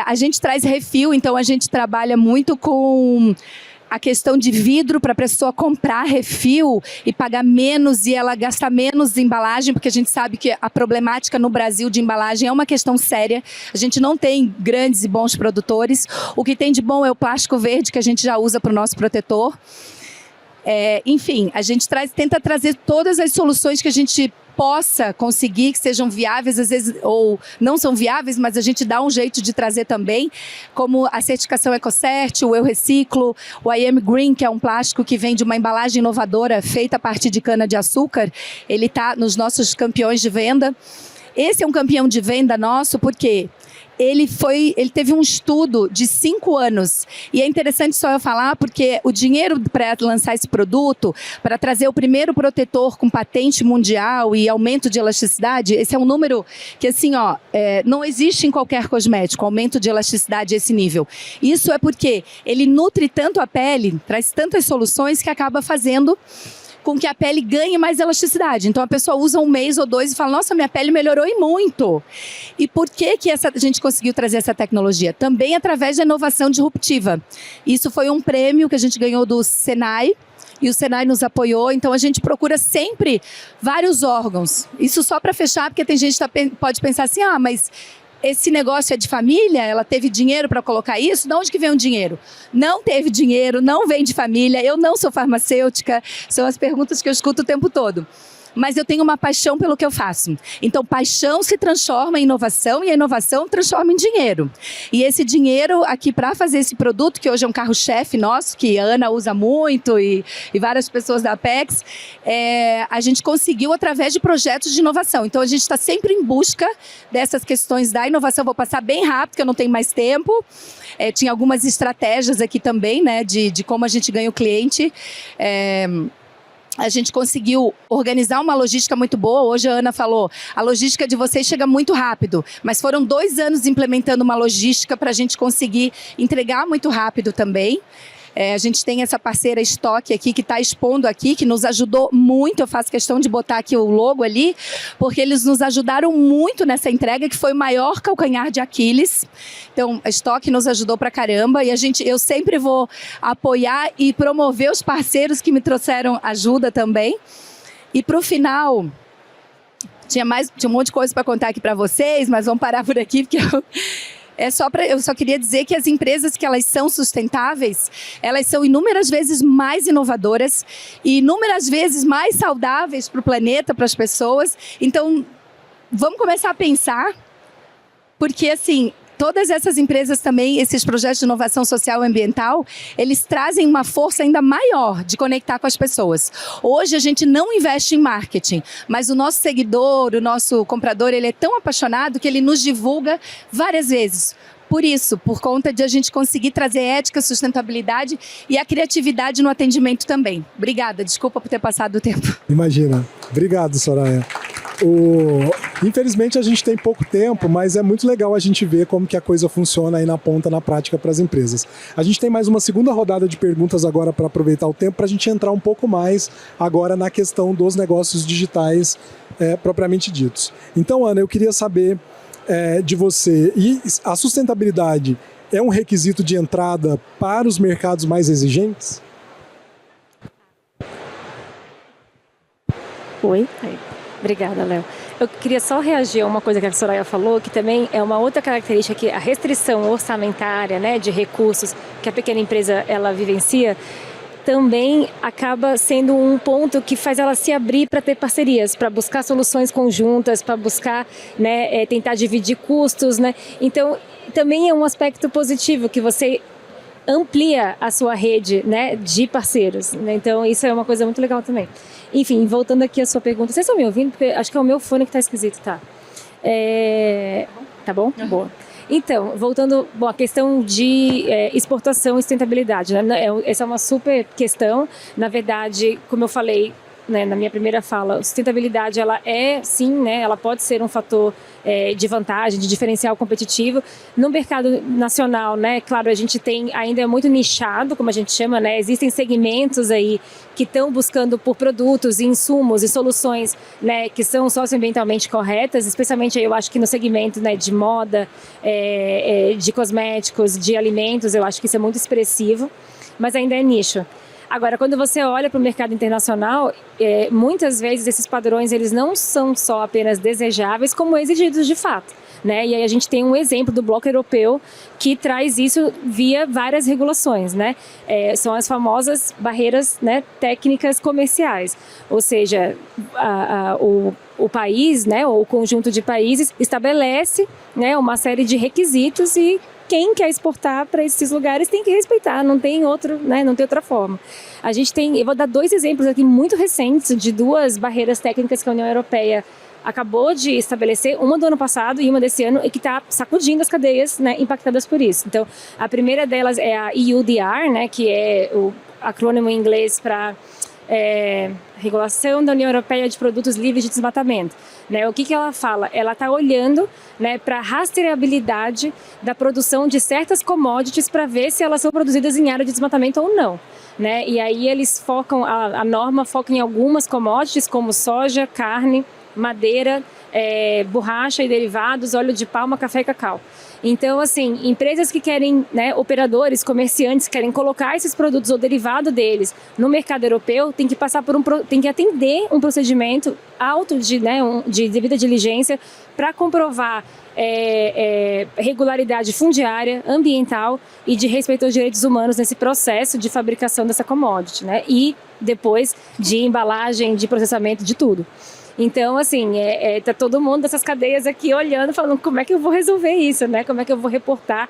A gente traz refil, então a gente trabalha muito com a questão de vidro para a pessoa comprar refil e pagar menos e ela gastar menos em embalagem, porque a gente sabe que a problemática no Brasil de embalagem é uma questão séria. A gente não tem grandes e bons produtores. O que tem de bom é o plástico verde que a gente já usa para o nosso protetor. Enfim, a gente tenta trazer todas as soluções que a gente possa conseguir, que sejam viáveis, às vezes, ou não são viáveis, mas a gente dá um jeito de trazer também, como a certificação EcoCert, o Eu Reciclo, o I Am Green, que é um plástico que vem de uma embalagem inovadora feita a partir de cana-de-açúcar. Ele está nos nossos campeões de venda. Esse é um campeão de venda nosso, porque ele teve um estudo de 5 anos. E é interessante só eu falar, porque o dinheiro para lançar esse produto, para trazer o primeiro protetor com patente mundial e aumento de elasticidade, esse é um número que, assim, não existe em qualquer cosmético, aumento de elasticidade a esse nível. Isso é porque ele nutre tanto a pele, traz tantas soluções que acaba fazendo com que a pele ganhe mais elasticidade. Então a pessoa usa 1 mês ou 2 e fala, nossa, minha pele melhorou e muito. E por que a gente conseguiu trazer essa tecnologia? Também através da inovação disruptiva. Isso foi um prêmio que a gente ganhou do Senai, e o Senai nos apoiou, então a gente procura sempre vários órgãos. Isso só para fechar, porque tem gente que pode pensar assim, mas esse negócio é de família, ela teve dinheiro para colocar isso, de onde que vem o dinheiro? Não teve dinheiro, não vem de família, eu não sou farmacêutica, são as perguntas que eu escuto o tempo todo. Mas eu tenho uma paixão pelo que eu faço. Então, paixão se transforma em inovação e a inovação transforma em dinheiro. E esse dinheiro aqui para fazer esse produto, que hoje é um carro-chefe nosso, que a Ana usa muito e várias pessoas da Apex, a gente conseguiu através de projetos de inovação. Então, a gente está sempre em busca dessas questões da inovação. Vou passar bem rápido, porque eu não tenho mais tempo. Tinha algumas estratégias aqui também, né, de como a gente ganha o cliente. A gente conseguiu organizar uma logística muito boa. Hoje a Ana falou, a logística de vocês chega muito rápido, mas foram 2 anos implementando uma logística para a gente conseguir entregar muito rápido também. A gente tem essa parceira Estoque aqui, que está expondo aqui, que nos ajudou muito. Eu faço questão de botar aqui o logo ali, porque eles nos ajudaram muito nessa entrega, que foi o maior calcanhar de Aquiles. Então, a Estoque nos ajudou pra caramba e eu sempre vou apoiar e promover os parceiros que me trouxeram ajuda também. E para o final, tinha um monte de coisa para contar aqui para vocês, mas vamos parar por aqui, porque eu só queria dizer que as empresas que elas são sustentáveis, elas são inúmeras vezes mais inovadoras e inúmeras vezes mais saudáveis para o planeta, para as pessoas. Então, vamos começar a pensar, porque assim, todas essas empresas também, esses projetos de inovação social e ambiental, eles trazem uma força ainda maior de conectar com as pessoas. Hoje a gente não investe em marketing, mas o nosso seguidor, o nosso comprador, ele é tão apaixonado que ele nos divulga várias vezes. Por isso, por conta de a gente conseguir trazer ética, sustentabilidade e a criatividade no atendimento também. Obrigada, desculpa por ter passado o tempo. Imagina. Obrigado, Soraya. Infelizmente a gente tem pouco tempo, mas é muito legal a gente ver como que a coisa funciona aí na ponta, na prática para as empresas. A gente tem mais uma segunda rodada de perguntas agora para aproveitar o tempo, para a gente entrar um pouco mais agora na questão dos negócios digitais propriamente ditos. Então, Ana, eu queria saber de você, e a sustentabilidade é um requisito de entrada para os mercados mais exigentes? Oi. Obrigada, Léo. Eu queria só reagir a uma coisa que a Soraya falou, que também é uma outra característica, que a restrição orçamentária, né, de recursos que a pequena empresa ela vivencia, também acaba sendo um ponto que faz ela se abrir para ter parcerias, para buscar soluções conjuntas, para buscar, né, tentar dividir custos, né? Então, também é um aspecto positivo que você amplia a sua rede, né, de parceiros, né? Então isso é uma coisa muito legal também. Enfim, voltando aqui à sua pergunta, vocês estão me ouvindo? Porque acho que é o meu fone que está esquisito, tá? Tá bom? Uhum. Boa. Então, voltando, bom, a questão de exportação e sustentabilidade, né? Essa é uma super questão. Na verdade, como eu falei, né, na minha primeira fala, a sustentabilidade ela é sim, né, ela pode ser um fator de vantagem, de diferencial competitivo. No mercado nacional, né, claro, a gente tem ainda muito nichado, como a gente chama, né, existem segmentos aí que estão buscando por produtos, insumos e soluções, né, que são socioambientalmente corretas, especialmente eu acho que no segmento, né, de moda, de cosméticos, de alimentos, eu acho que isso é muito expressivo, mas ainda é nicho. Agora, quando você olha para o mercado internacional, muitas vezes esses padrões eles não são só apenas desejáveis, como exigidos de fato, né? E aí a gente tem um exemplo do bloco europeu que traz isso via várias regulações, né? São as famosas barreiras, né, técnicas comerciais, ou seja, o país, né, ou o conjunto de países estabelece, né, uma série de requisitos e quem quer exportar para esses lugares tem que respeitar, não tem outro, né, não tem outra forma. A gente tem, eu vou dar 2 exemplos aqui muito recentes de 2 barreiras técnicas que a União Europeia acabou de estabelecer, uma do ano passado e uma desse ano, e que está sacudindo as cadeias, né, impactadas por isso. Então, a primeira delas é a EUDR, né, que é o acrônimo em inglês para Regulação da União Europeia de Produtos Livres de Desmatamento. Né? O que ela fala? Ela está olhando, né, para a rastreabilidade da produção de certas commodities para ver se elas são produzidas em área de desmatamento ou não. Né? E aí eles focam, a norma foca em algumas commodities como soja, carne, madeira, borracha e derivados, óleo de palma, café e cacau. Então, assim, empresas que querem, né, operadores, comerciantes que querem colocar esses produtos ou derivado deles no mercado europeu, tem que passar tem que atender um procedimento alto de devida diligência para comprovar regularidade fundiária, ambiental e de respeito aos direitos humanos nesse processo de fabricação dessa commodity, né? E depois de embalagem, de processamento, de tudo. Então, assim, tá todo mundo dessas cadeias aqui olhando, falando como é que eu vou resolver isso, né? Como é que eu vou reportar,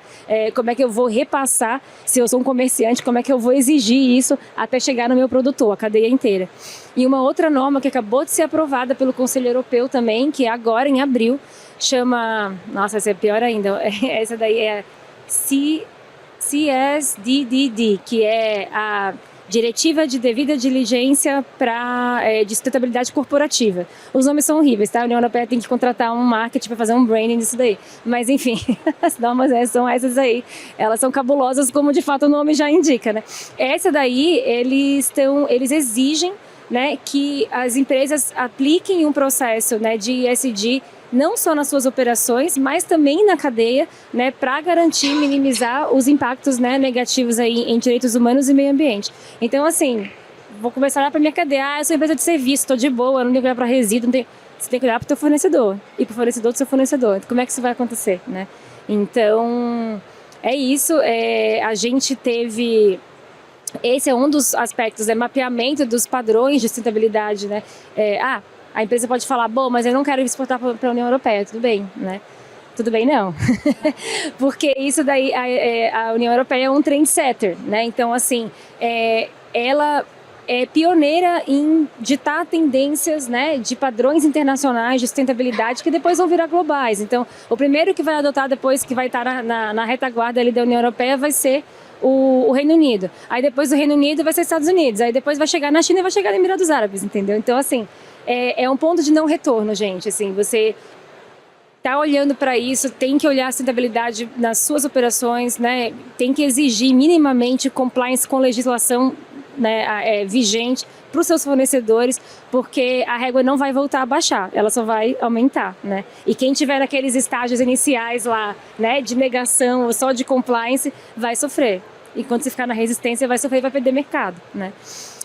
como é que eu vou repassar, se eu sou um comerciante, como é que eu vou exigir isso até chegar no meu produtor, a cadeia inteira. E uma outra norma que acabou de ser aprovada pelo Conselho Europeu também, que é agora em abril, chama... Nossa, essa é pior ainda. Essa daí é CSDDD, que é a Diretiva de Devida Diligência de Sustentabilidade Corporativa. Os nomes são horríveis, tá? A União Europeia tem que contratar um marketing para fazer um branding disso daí. Mas, enfim, as normas são essas aí. Elas são cabulosas, como de fato o nome já indica, né? Essa daí, eles exigem, né, que as empresas apliquem um processo, né, de ESG não só nas suas operações, mas também na cadeia, né, para garantir, minimizar os impactos, né, negativos aí em direitos humanos e meio ambiente. Então, assim, vou começar a olhar para minha cadeia, eu sou empresa de serviço, estou de boa, não tenho que olhar para resíduo, você tem que olhar para o teu fornecedor e para o fornecedor do seu fornecedor. Como é que isso vai acontecer, né? Então, é isso. A gente teve... Esse é um dos aspectos, mapeamento dos padrões de sustentabilidade, né? A empresa pode falar, bom, mas eu não quero exportar para a União Europeia, tudo bem, né? Tudo bem, não. Porque isso daí, a União Europeia é um trendsetter, né? Então, assim, ela é pioneira em ditar tendências, né, de padrões internacionais de sustentabilidade que depois vão virar globais. Então, o primeiro que vai adotar depois, que vai estar na retaguarda ali da União Europeia, vai ser o Reino Unido. Aí depois do Reino Unido vai ser Estados Unidos. Aí depois vai chegar na China e vai chegar no Emirados Árabes, entendeu? Então, assim, é um ponto de não retorno, gente. Assim, você tá olhando para isso, tem que olhar a sustentabilidade nas suas operações, né? Tem que exigir minimamente compliance com legislação, né, vigente para os seus fornecedores, porque a régua não vai voltar a baixar, ela só vai aumentar, né? E quem tiver naqueles estágios iniciais lá, né, de negação ou só de compliance, vai sofrer. E quando você ficar na resistência, vai sofrer e vai perder mercado, né?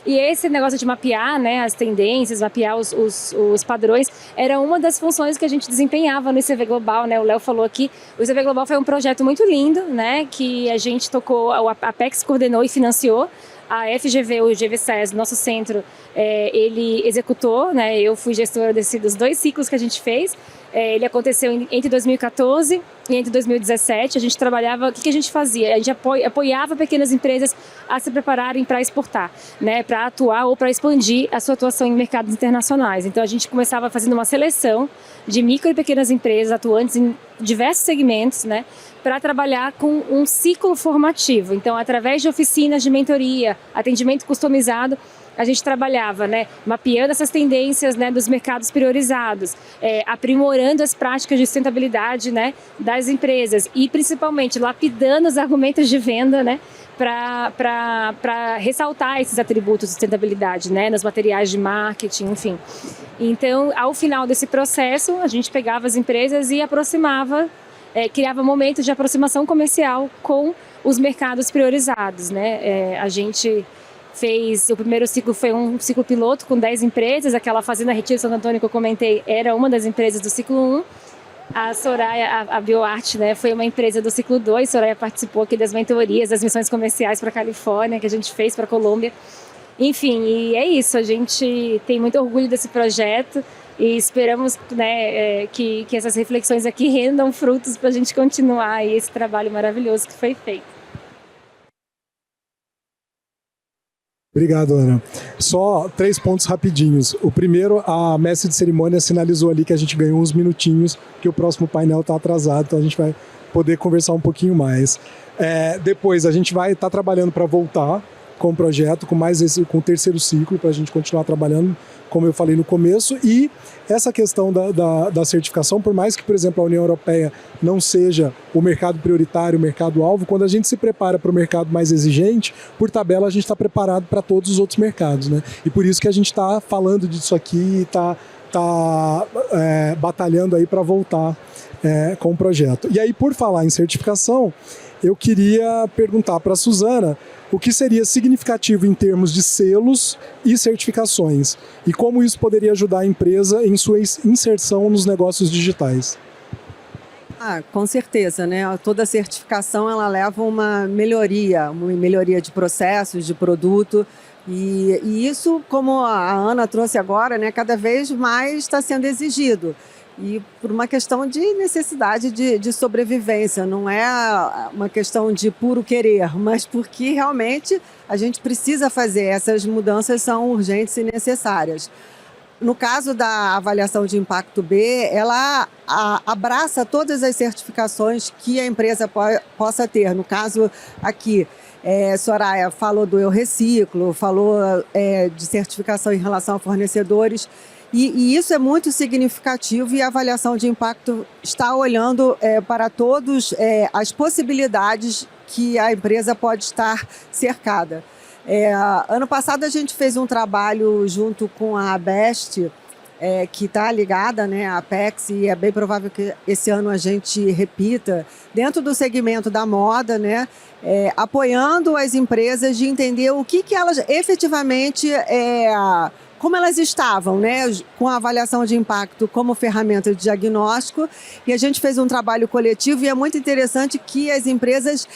E esse negócio de mapear, né, as tendências, mapear os padrões, era uma das funções que a gente desempenhava no ICV Global, né? O Léo falou aqui, o ICV Global foi um projeto muito lindo, né, que a gente tocou, a Apex coordenou e financiou. A FGV, o GVSES, nosso centro, ele executou, né? Eu fui gestora dos 2 ciclos que a gente fez. Ele aconteceu entre 2014 e entre 2017. A gente trabalhava, o que a gente fazia? A gente apoiava pequenas empresas a se prepararem para exportar, né? Para atuar ou para expandir a sua atuação em mercados internacionais. Então a gente começava fazendo uma seleção de micro e pequenas empresas atuantes em diversos segmentos, né? Para trabalhar com um ciclo formativo. Então, através de oficinas de mentoria, atendimento customizado, a gente trabalhava, né, mapeando essas tendências, né, dos mercados priorizados, aprimorando as práticas de sustentabilidade, né, das empresas e, principalmente, lapidando os argumentos de venda, né, para ressaltar esses atributos de sustentabilidade, né, nos materiais de marketing, enfim. Então, ao final desse processo, a gente pegava as empresas e aproximava, criava momentos de aproximação comercial com os mercados priorizados, né? A gente fez, o primeiro ciclo foi um ciclo piloto com 10 empresas, aquela Fazenda Retiro Santo Antônio que eu comentei era uma das empresas do ciclo 1. A Soraya, a BioArt, né, foi uma empresa do ciclo 2, Soraya participou aqui das mentorias, das missões comerciais para a Califórnia, que a gente fez para a Colômbia. Enfim, e é isso, a gente tem muito orgulho desse projeto e esperamos, né, que essas reflexões aqui rendam frutos para a gente continuar aí esse trabalho maravilhoso que foi feito. Obrigado, Ana. Só 3 pontos rapidinhos. O primeiro, a mestre de cerimônia sinalizou ali que a gente ganhou uns minutinhos, que o próximo painel está atrasado, então a gente vai poder conversar um pouquinho mais. Depois, a gente vai estar trabalhando para voltar com o projeto, com o terceiro ciclo, para a gente continuar trabalhando, como eu falei no começo, e essa questão da certificação, por mais que, por exemplo, a União Europeia não seja o mercado prioritário, o mercado-alvo, quando a gente se prepara para o mercado mais exigente, por tabela a gente está preparado para todos os outros mercados, né? E por isso que a gente está falando disso aqui e está batalhando aí para voltar com o projeto. E aí, por falar em certificação, eu queria perguntar para a Suzana o que seria significativo em termos de selos e certificações e como isso poderia ajudar a empresa em sua inserção nos negócios digitais. Com certeza, né? Toda certificação ela leva uma melhoria de processos, de produto. E isso, como a Ana trouxe agora, né, cada vez mais está sendo exigido. E por uma questão de necessidade de sobrevivência, não é uma questão de puro querer, mas porque realmente a gente precisa fazer, essas mudanças são urgentes e necessárias. No caso da avaliação de impacto B, ela abraça todas as certificações que a empresa possa ter. No caso aqui, Soraya falou do Eu Reciclo, falou de certificação em relação a fornecedores. E isso é muito significativo e a avaliação de impacto está olhando para todas as possibilidades que a empresa pode estar cercada. Ano passado a gente fez um trabalho junto com a Best, que está ligada, né, à Apex, e é bem provável que esse ano a gente repita, dentro do segmento da moda, né, apoiando as empresas de entender o que elas efetivamente... como elas estavam, né, com a avaliação de impacto como ferramenta de diagnóstico, e a gente fez um trabalho coletivo e é muito interessante que as empresas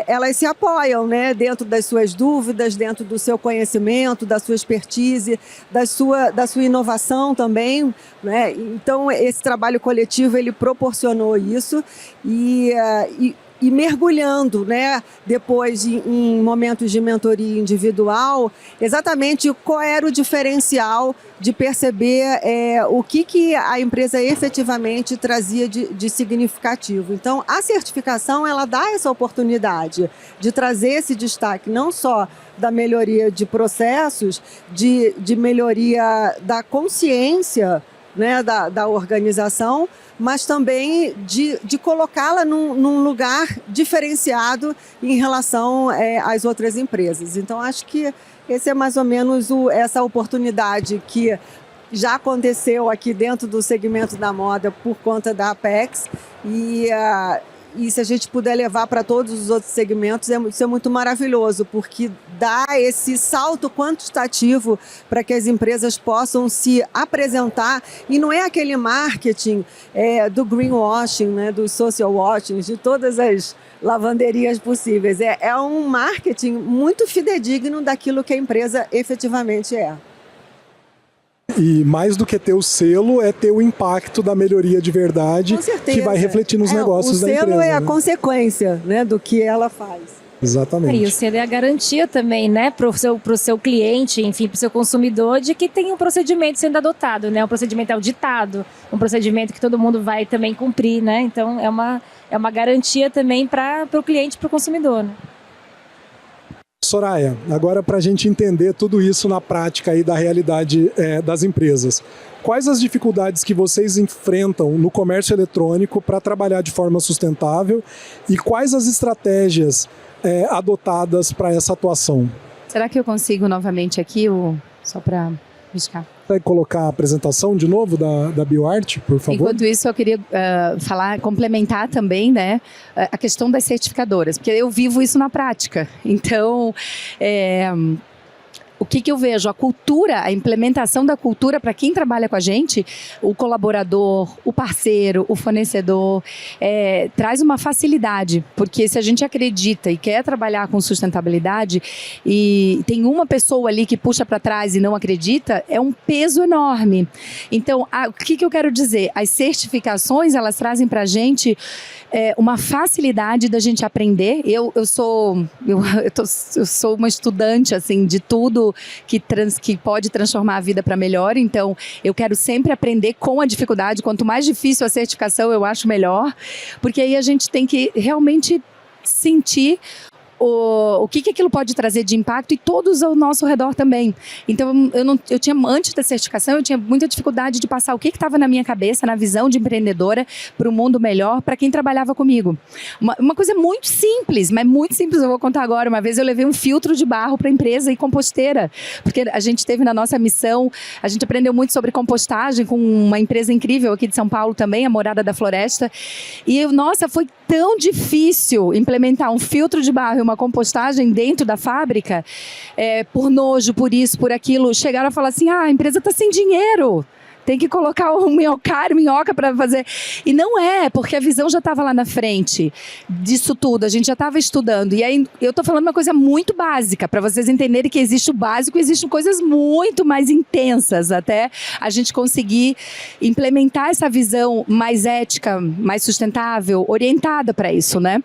elas se apoiam, né, dentro das suas dúvidas, dentro do seu conhecimento, da sua expertise, da sua inovação também, né? Então esse trabalho coletivo ele proporcionou isso e mergulhando, né, depois em momentos de mentoria individual, exatamente qual era o diferencial de perceber o que a empresa efetivamente trazia de significativo. Então, a certificação, ela dá essa oportunidade de trazer esse destaque, não só da melhoria de processos, de melhoria da consciência, né, da organização, mas também de colocá-la num lugar diferenciado em relação às outras empresas. Então, acho que esse é mais ou menos essa oportunidade que já aconteceu aqui dentro do segmento da moda por conta da Apex e se a gente puder levar para todos os outros segmentos, isso é muito maravilhoso, porque dar esse salto quantitativo para que as empresas possam se apresentar. E não é aquele marketing do greenwashing, né, do social washing, de todas as lavanderias possíveis. É um marketing muito fidedigno daquilo que a empresa efetivamente é. E mais do que ter o selo, é ter o impacto da melhoria de verdade, que vai refletir nos negócios da empresa. O selo é a né? consequência, né, do que ela faz. Exatamente. E o selo é a garantia também, né, para o seu cliente, enfim, para o seu consumidor, de que tem um procedimento sendo adotado, né? Um procedimento auditado, um procedimento que todo mundo vai também cumprir, né? Então, é uma garantia também para o cliente e para o consumidor, né? Soraya, agora para a gente entender tudo isso na prática aí da realidade das empresas, quais as dificuldades que vocês enfrentam no comércio eletrônico para trabalhar de forma sustentável e quais as estratégias adotadas para essa atuação? Será que eu consigo novamente aqui, só para buscar? Vai colocar a apresentação de novo da BioArt, por favor? Enquanto isso, eu queria complementar também, né, a questão das certificadoras, porque eu vivo isso na prática. Então, o que eu vejo? A cultura, a implementação da cultura para quem trabalha com a gente, o colaborador, o parceiro, o fornecedor, traz uma facilidade, porque se a gente acredita e quer trabalhar com sustentabilidade e tem uma pessoa ali que puxa para trás e não acredita, é um peso enorme. Então, o que eu quero dizer? As certificações, elas trazem para a gente uma facilidade da gente aprender. Eu sou uma estudante assim, de tudo que pode transformar a vida para melhor, então eu quero sempre aprender com a dificuldade. Quanto mais difícil a certificação, eu acho melhor, porque aí a gente tem que realmente sentir o que aquilo pode trazer de impacto e todos ao nosso redor também. Então, eu tinha, antes da certificação, eu tinha muita dificuldade de passar o que estava na minha cabeça, na visão de empreendedora, para um mundo melhor, para quem trabalhava comigo. Uma coisa muito simples, mas muito simples, eu vou contar agora. Uma vez eu levei um filtro de barro para a empresa e composteira, porque a gente teve na nossa missão, a gente aprendeu muito sobre compostagem com uma empresa incrível aqui de São Paulo também, a Morada da Floresta, e nossa, foi tão difícil implementar um filtro de barro e uma compostagem dentro da fábrica, por nojo, por isso, por aquilo. Chegaram a falar assim, a empresa está sem dinheiro, tem que colocar um minhoca para fazer. E não porque a visão já estava lá na frente disso tudo, a gente já estava estudando. E aí eu estou falando uma coisa muito básica, para vocês entenderem que existe o básico e existem coisas muito mais intensas, até a gente conseguir implementar essa visão mais ética, mais sustentável, orientada para isso, né?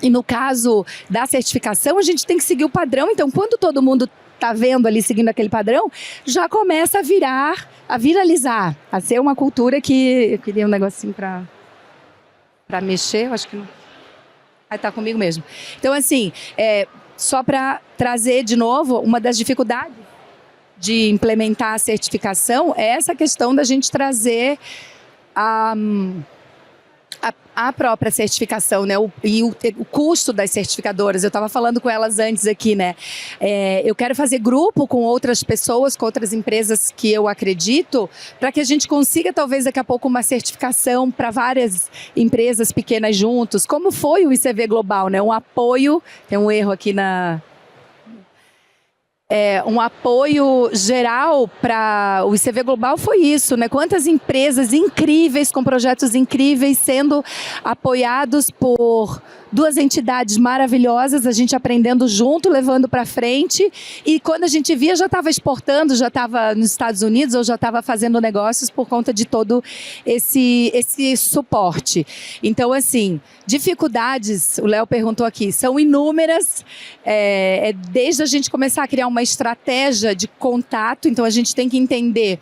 E no caso da certificação, a gente tem que seguir o padrão. Então, quando todo mundo está vendo ali, seguindo aquele padrão, já começa a viralizar, a ser uma cultura que... Eu queria um negocinho para mexer, eu acho que não... Tá comigo mesmo. Então, assim, só para trazer de novo, uma das dificuldades de implementar a certificação é essa questão da gente trazer a própria certificação, né? O custo das certificadoras. Eu estava falando com elas antes aqui, né? Eu quero fazer grupo com outras pessoas, com outras empresas que eu acredito, para que a gente consiga, talvez, daqui a pouco, uma certificação para várias empresas pequenas juntos, como foi o ICV Global, né? Um apoio, tem um erro aqui um apoio geral para o ICV Global foi isso, né? Quantas empresas incríveis, com projetos incríveis, sendo apoiados por duas entidades maravilhosas, a gente aprendendo junto, levando para frente, e quando a gente via já estava exportando, já estava nos Estados Unidos ou já estava fazendo negócios por conta de todo esse suporte. Então, assim, dificuldades, o Léo perguntou aqui, são inúmeras, desde a gente começar a criar uma estratégia de contato. Então a gente tem que entender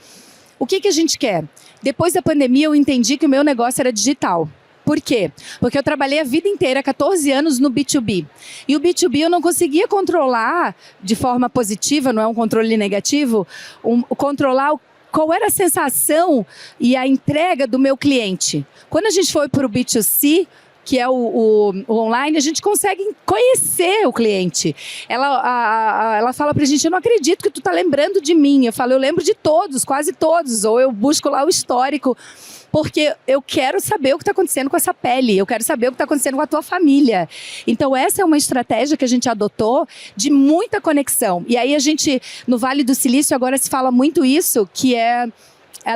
o que a gente quer. Depois da pandemia eu entendi que o meu negócio era digital. Por quê? Porque eu trabalhei a vida inteira, 14 anos no B2B. E o B2B eu não conseguia controlar de forma positiva, não é um controle negativo, controlar qual era a sensação e a entrega do meu cliente. Quando a gente foi para o B2C, que é o online, a gente consegue conhecer o cliente. Ela fala pra gente, eu não acredito que tu tá lembrando de mim. Eu falo, eu lembro de todos, quase todos. Ou eu busco lá o histórico, porque eu quero saber o que está acontecendo com essa pele, eu quero saber o que está acontecendo com a tua família. Então essa é uma estratégia que a gente adotou de muita conexão. E aí a gente, no Vale do Silício, agora se fala muito isso, que é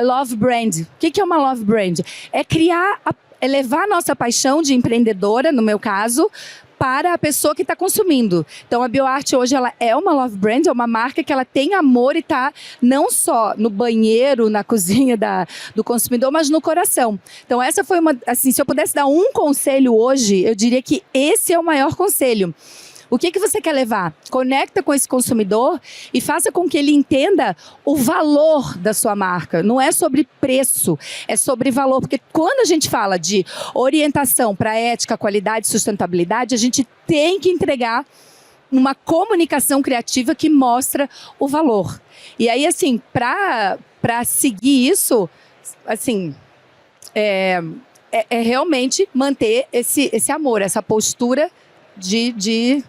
love brand. O que é uma love brand? É levar a nossa paixão de empreendedora, no meu caso, para a pessoa que está consumindo. Então, a BioArt hoje ela é uma love brand, é uma marca que ela tem amor e está não só no banheiro, na cozinha do consumidor, mas no coração. Então, essa foi uma... Assim, se eu pudesse dar um conselho hoje, eu diria que esse é o maior conselho. O que você quer levar? Conecta com esse consumidor e faça com que ele entenda o valor da sua marca. Não é sobre preço, é sobre valor. Porque quando a gente fala de orientação para ética, qualidade e sustentabilidade, a gente tem que entregar uma comunicação criativa que mostra o valor. E aí, assim, para seguir isso, assim, é realmente manter esse amor, essa postura de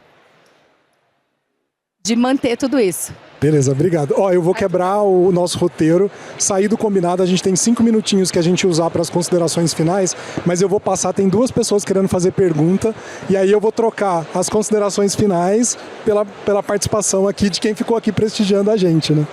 manter tudo isso. Beleza, obrigado. Eu vou quebrar o nosso roteiro, sair do combinado, a gente tem 5 minutinhos que a gente usar para as considerações finais, mas eu vou passar, tem 2 pessoas querendo fazer pergunta, e aí eu vou trocar as considerações finais pela participação aqui de quem ficou aqui prestigiando a gente, né?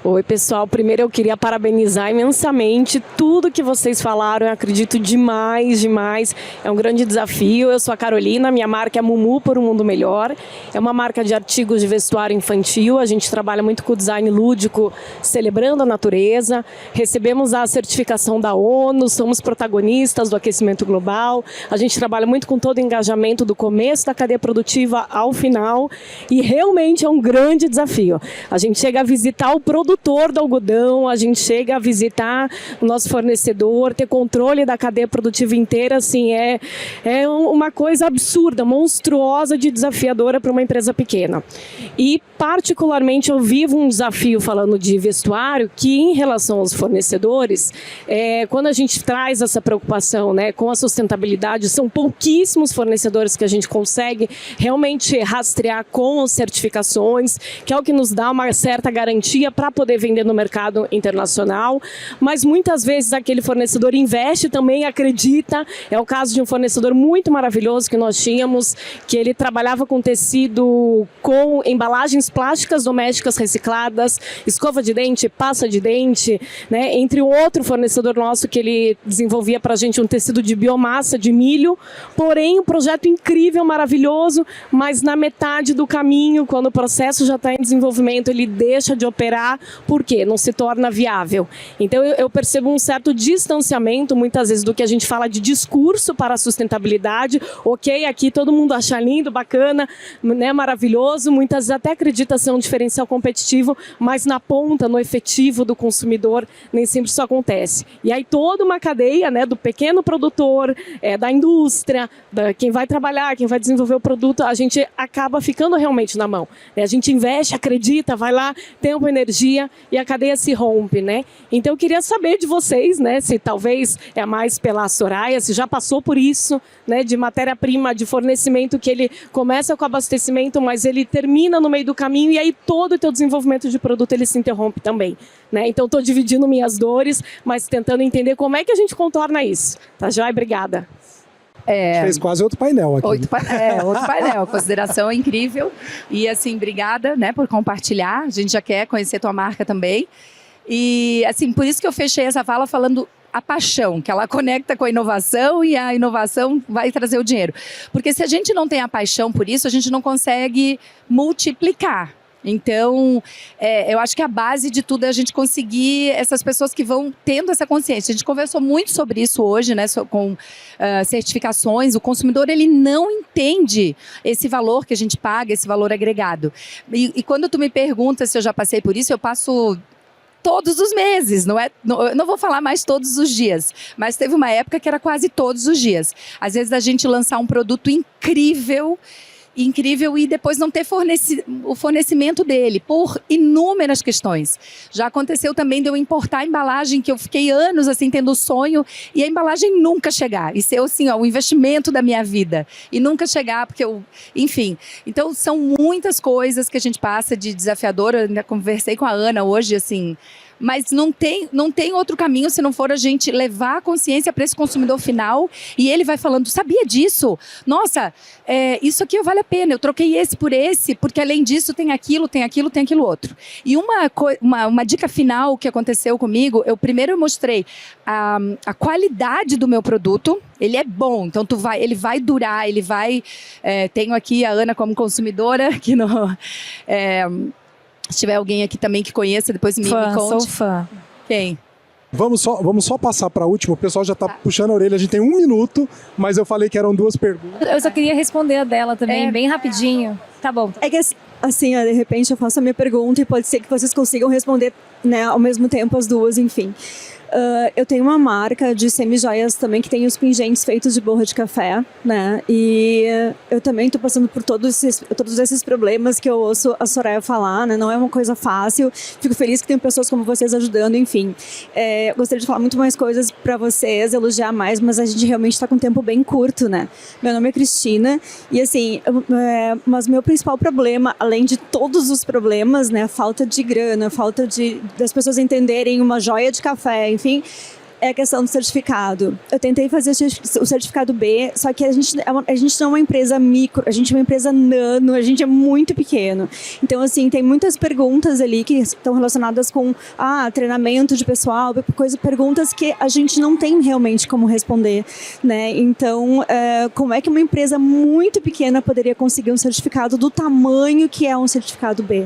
Oi, pessoal. Primeiro eu queria parabenizar imensamente tudo que vocês falaram. Eu acredito demais. É um grande desafio. Eu sou a Carolina, minha marca é Mumu por um Mundo Melhor. É uma marca de artigos de vestuário infantil. A gente trabalha muito com o design lúdico, celebrando a natureza. Recebemos a certificação da ONU, somos protagonistas do aquecimento global. A gente trabalha muito com todo o engajamento do começo da cadeia produtiva ao final. E realmente é um grande desafio. A gente chega a visitar o produtor do algodão, a gente chega a visitar o nosso fornecedor, ter controle da cadeia produtiva inteira, assim, é uma coisa absurda, monstruosa de desafiadora para uma empresa pequena. E, particularmente, eu vivo um desafio falando de vestuário, que em relação aos fornecedores, quando a gente traz essa preocupação, né, com a sustentabilidade, são pouquíssimos fornecedores que a gente consegue realmente rastrear com as certificações, que é o que nos dá uma certa garantia para poder vender no mercado internacional, mas muitas vezes aquele fornecedor investe também, acredita. É o caso de um fornecedor muito maravilhoso que nós tínhamos, que ele trabalhava com tecido, com embalagens plásticas domésticas recicladas, escova de dente, pasta de dente, né? Entre um outro fornecedor nosso que ele desenvolvia para a gente um tecido de biomassa de milho, porém um projeto incrível, maravilhoso, mas na metade do caminho, quando o processo já está em desenvolvimento, ele deixa de operar. Por quê? Não se torna viável. Então eu percebo um certo distanciamento, muitas vezes, do que a gente fala de discurso para a sustentabilidade. Ok, aqui todo mundo acha lindo, bacana, né, maravilhoso, muitas vezes até acredita ser um diferencial competitivo, mas na ponta, no efetivo do consumidor, nem sempre isso acontece. E aí toda uma cadeia, né, do pequeno produtor, da indústria, quem vai trabalhar, quem vai desenvolver o produto, a gente acaba ficando realmente na mão. A gente investe, acredita, vai lá, tempo, energia, e a cadeia se rompe, né? Então eu queria saber de vocês, né, se talvez é mais pela Soraya, se já passou por isso, né, de matéria-prima, de fornecimento, que ele começa com abastecimento, mas ele termina no meio do caminho, e aí todo o teu desenvolvimento de produto ele se interrompe também, né? Então estou dividindo minhas dores, mas tentando entender como é que a gente contorna isso. Tá joia? Obrigada. Fez quase outro painel aqui. Outro painel. Consideração incrível. E assim, obrigada, né, por compartilhar. A gente já quer conhecer tua marca também. E assim, por isso que eu fechei essa fala falando a paixão, que ela conecta com a inovação e a inovação vai trazer o dinheiro. Porque se a gente não tem a paixão por isso, a gente não consegue multiplicar. Então, eu acho que a base de tudo é a gente conseguir essas pessoas que vão tendo essa consciência. A gente conversou muito sobre isso hoje, né, com certificações. O consumidor, ele não entende esse valor que a gente paga, esse valor agregado. E quando tu me pergunta se eu já passei por isso, eu passo todos os meses, não vou falar mais todos os dias, mas teve uma época que era quase todos os dias. Às vezes a gente lançar um produto incrível incrível e depois não ter o fornecimento dele por inúmeras questões. Já aconteceu também de eu importar a embalagem, que eu fiquei anos assim tendo o sonho e a embalagem nunca chegar. E ser assim, o investimento da minha vida e nunca chegar, porque enfim. Então são muitas coisas que a gente passa de desafiador. Eu ainda conversei com a Ana hoje, assim, mas não tem outro caminho se não for a gente levar a consciência para esse consumidor final e ele vai falando, sabia disso? Nossa, isso aqui vale a pena, eu troquei esse por esse, porque além disso tem aquilo outro. E uma dica final que aconteceu comigo, primeiro eu mostrei a qualidade do meu produto, ele é bom, então ele vai durar, ele vai... tenho aqui a Ana como consumidora, aqui no... se tiver alguém aqui também que conheça, depois me conte. Sou fã. Quem? Vamos só passar para a última, o pessoal já está puxando a orelha, a gente tem 1 minuto, mas eu falei que eram 2 perguntas. Eu só queria responder a dela também, bem rapidinho. Tá bom. É que assim, de repente eu faço a minha pergunta e pode ser que vocês consigam responder, né, ao mesmo tempo as duas, enfim. Eu tenho uma marca de semi-joias também que tem os pingentes feitos de borra de café, né? E eu também estou passando por todos esses problemas que eu ouço a Soraya falar, né? Não é uma coisa fácil. Fico feliz que tem pessoas como vocês ajudando, enfim. Gostaria de falar muito mais coisas para vocês, elogiar mais, mas a gente realmente está com um tempo bem curto, né? Meu nome é Cristina e assim, mas meu principal problema, além de todos os problemas, né? Falta de grana, falta das pessoas entenderem uma joia de café, enfim, é a questão do certificado. Eu tentei fazer o certificado B, só que a gente não é uma empresa micro, a gente é uma empresa nano, a gente é muito pequeno. Então, assim, tem muitas perguntas ali que estão relacionadas com treinamento de pessoal, perguntas que a gente não tem realmente como responder, né? Então, como é que uma empresa muito pequena poderia conseguir um certificado do tamanho que é um certificado B?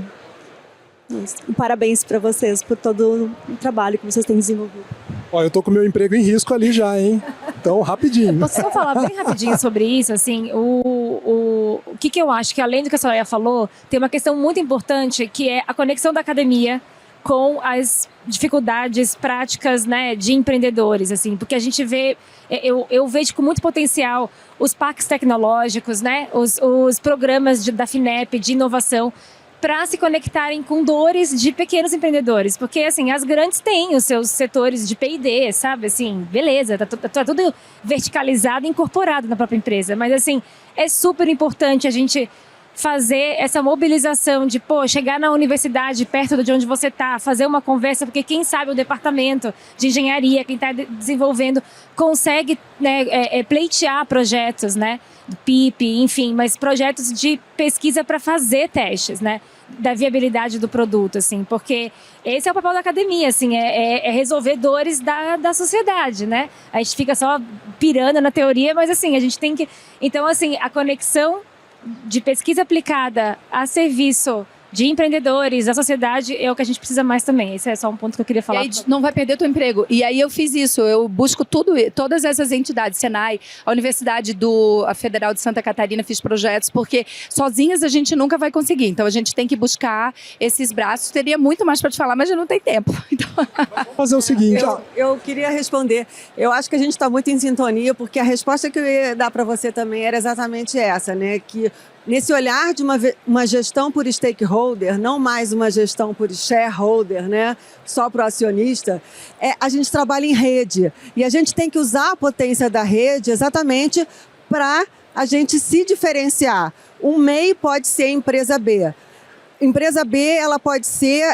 Parabéns para vocês por todo o trabalho que vocês têm desenvolvido. Eu tô com meu emprego em risco ali já, hein? Então, rapidinho. Posso só falar bem rapidinho sobre isso? Assim, o que eu acho que, além do que a Soraya falou, tem uma questão muito importante, que é a conexão da academia com as dificuldades práticas, né, de empreendedores, assim, porque a gente vê, eu vejo com muito potencial os parques tecnológicos, né, os programas da FINEP de inovação, para se conectarem com dores de pequenos empreendedores. Porque, assim, as grandes têm os seus setores de P&D, sabe? Assim, beleza, tá tudo verticalizado e incorporado na própria empresa. Mas, assim, é super importante a gente fazer essa mobilização de, chegar na universidade perto de onde você está, fazer uma conversa, porque quem sabe o departamento de engenharia, quem está desenvolvendo, consegue, né, pleitear projetos, né, do PIP, enfim, mas projetos de pesquisa para fazer testes, né, da viabilidade do produto, assim, porque esse é o papel da academia, assim, é resolver dores da sociedade, né? A gente fica só pirando na teoria, mas, assim, a gente tem que... Então, assim, a conexão de pesquisa aplicada a serviço de empreendedores, da sociedade, é o que a gente precisa mais também. Esse é só um ponto que eu queria falar. E aí, não vai perder teu emprego. E aí eu fiz isso, eu busco todas essas entidades, Senai, a Federal de Santa Catarina, fiz projetos, porque sozinhas a gente nunca vai conseguir. Então a gente tem que buscar esses braços. Teria muito mais para te falar, mas já não tem tempo. Então... Vamos fazer o seguinte... Eu queria responder. Eu acho que a gente está muito em sintonia, porque a resposta que eu ia dar para você também era exatamente essa, né? Que nesse olhar de uma gestão por stakeholder, não mais uma gestão por shareholder, né? Só para o acionista, a gente trabalha em rede. E a gente tem que usar a potência da rede exatamente para a gente se diferenciar. Um MEI pode ser empresa B. Empresa B, ela pode ser...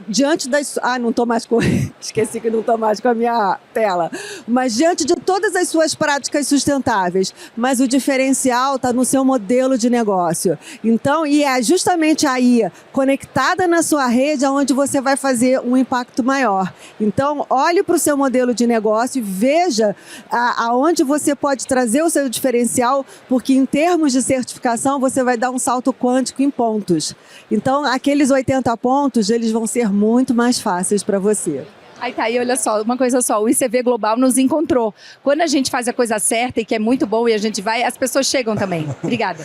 diante das... não estou mais com... Esqueci que não estou mais com a minha tela. Mas diante de todas as suas práticas sustentáveis. Mas o diferencial está no seu modelo de negócio. Então, e é justamente aí, conectada na sua rede, onde você vai fazer um impacto maior. Então, olhe para o seu modelo de negócio e veja aonde você pode trazer o seu diferencial, porque em termos de certificação, você vai dar um salto quântico em pontos. Então, aqueles 80 pontos, eles vão ser muito mais fáceis para você. Aí tá, e olha só, uma coisa só, o ICV Global nos encontrou. Quando a gente faz a coisa certa e que é muito bom e a gente vai, as pessoas chegam também. Obrigada.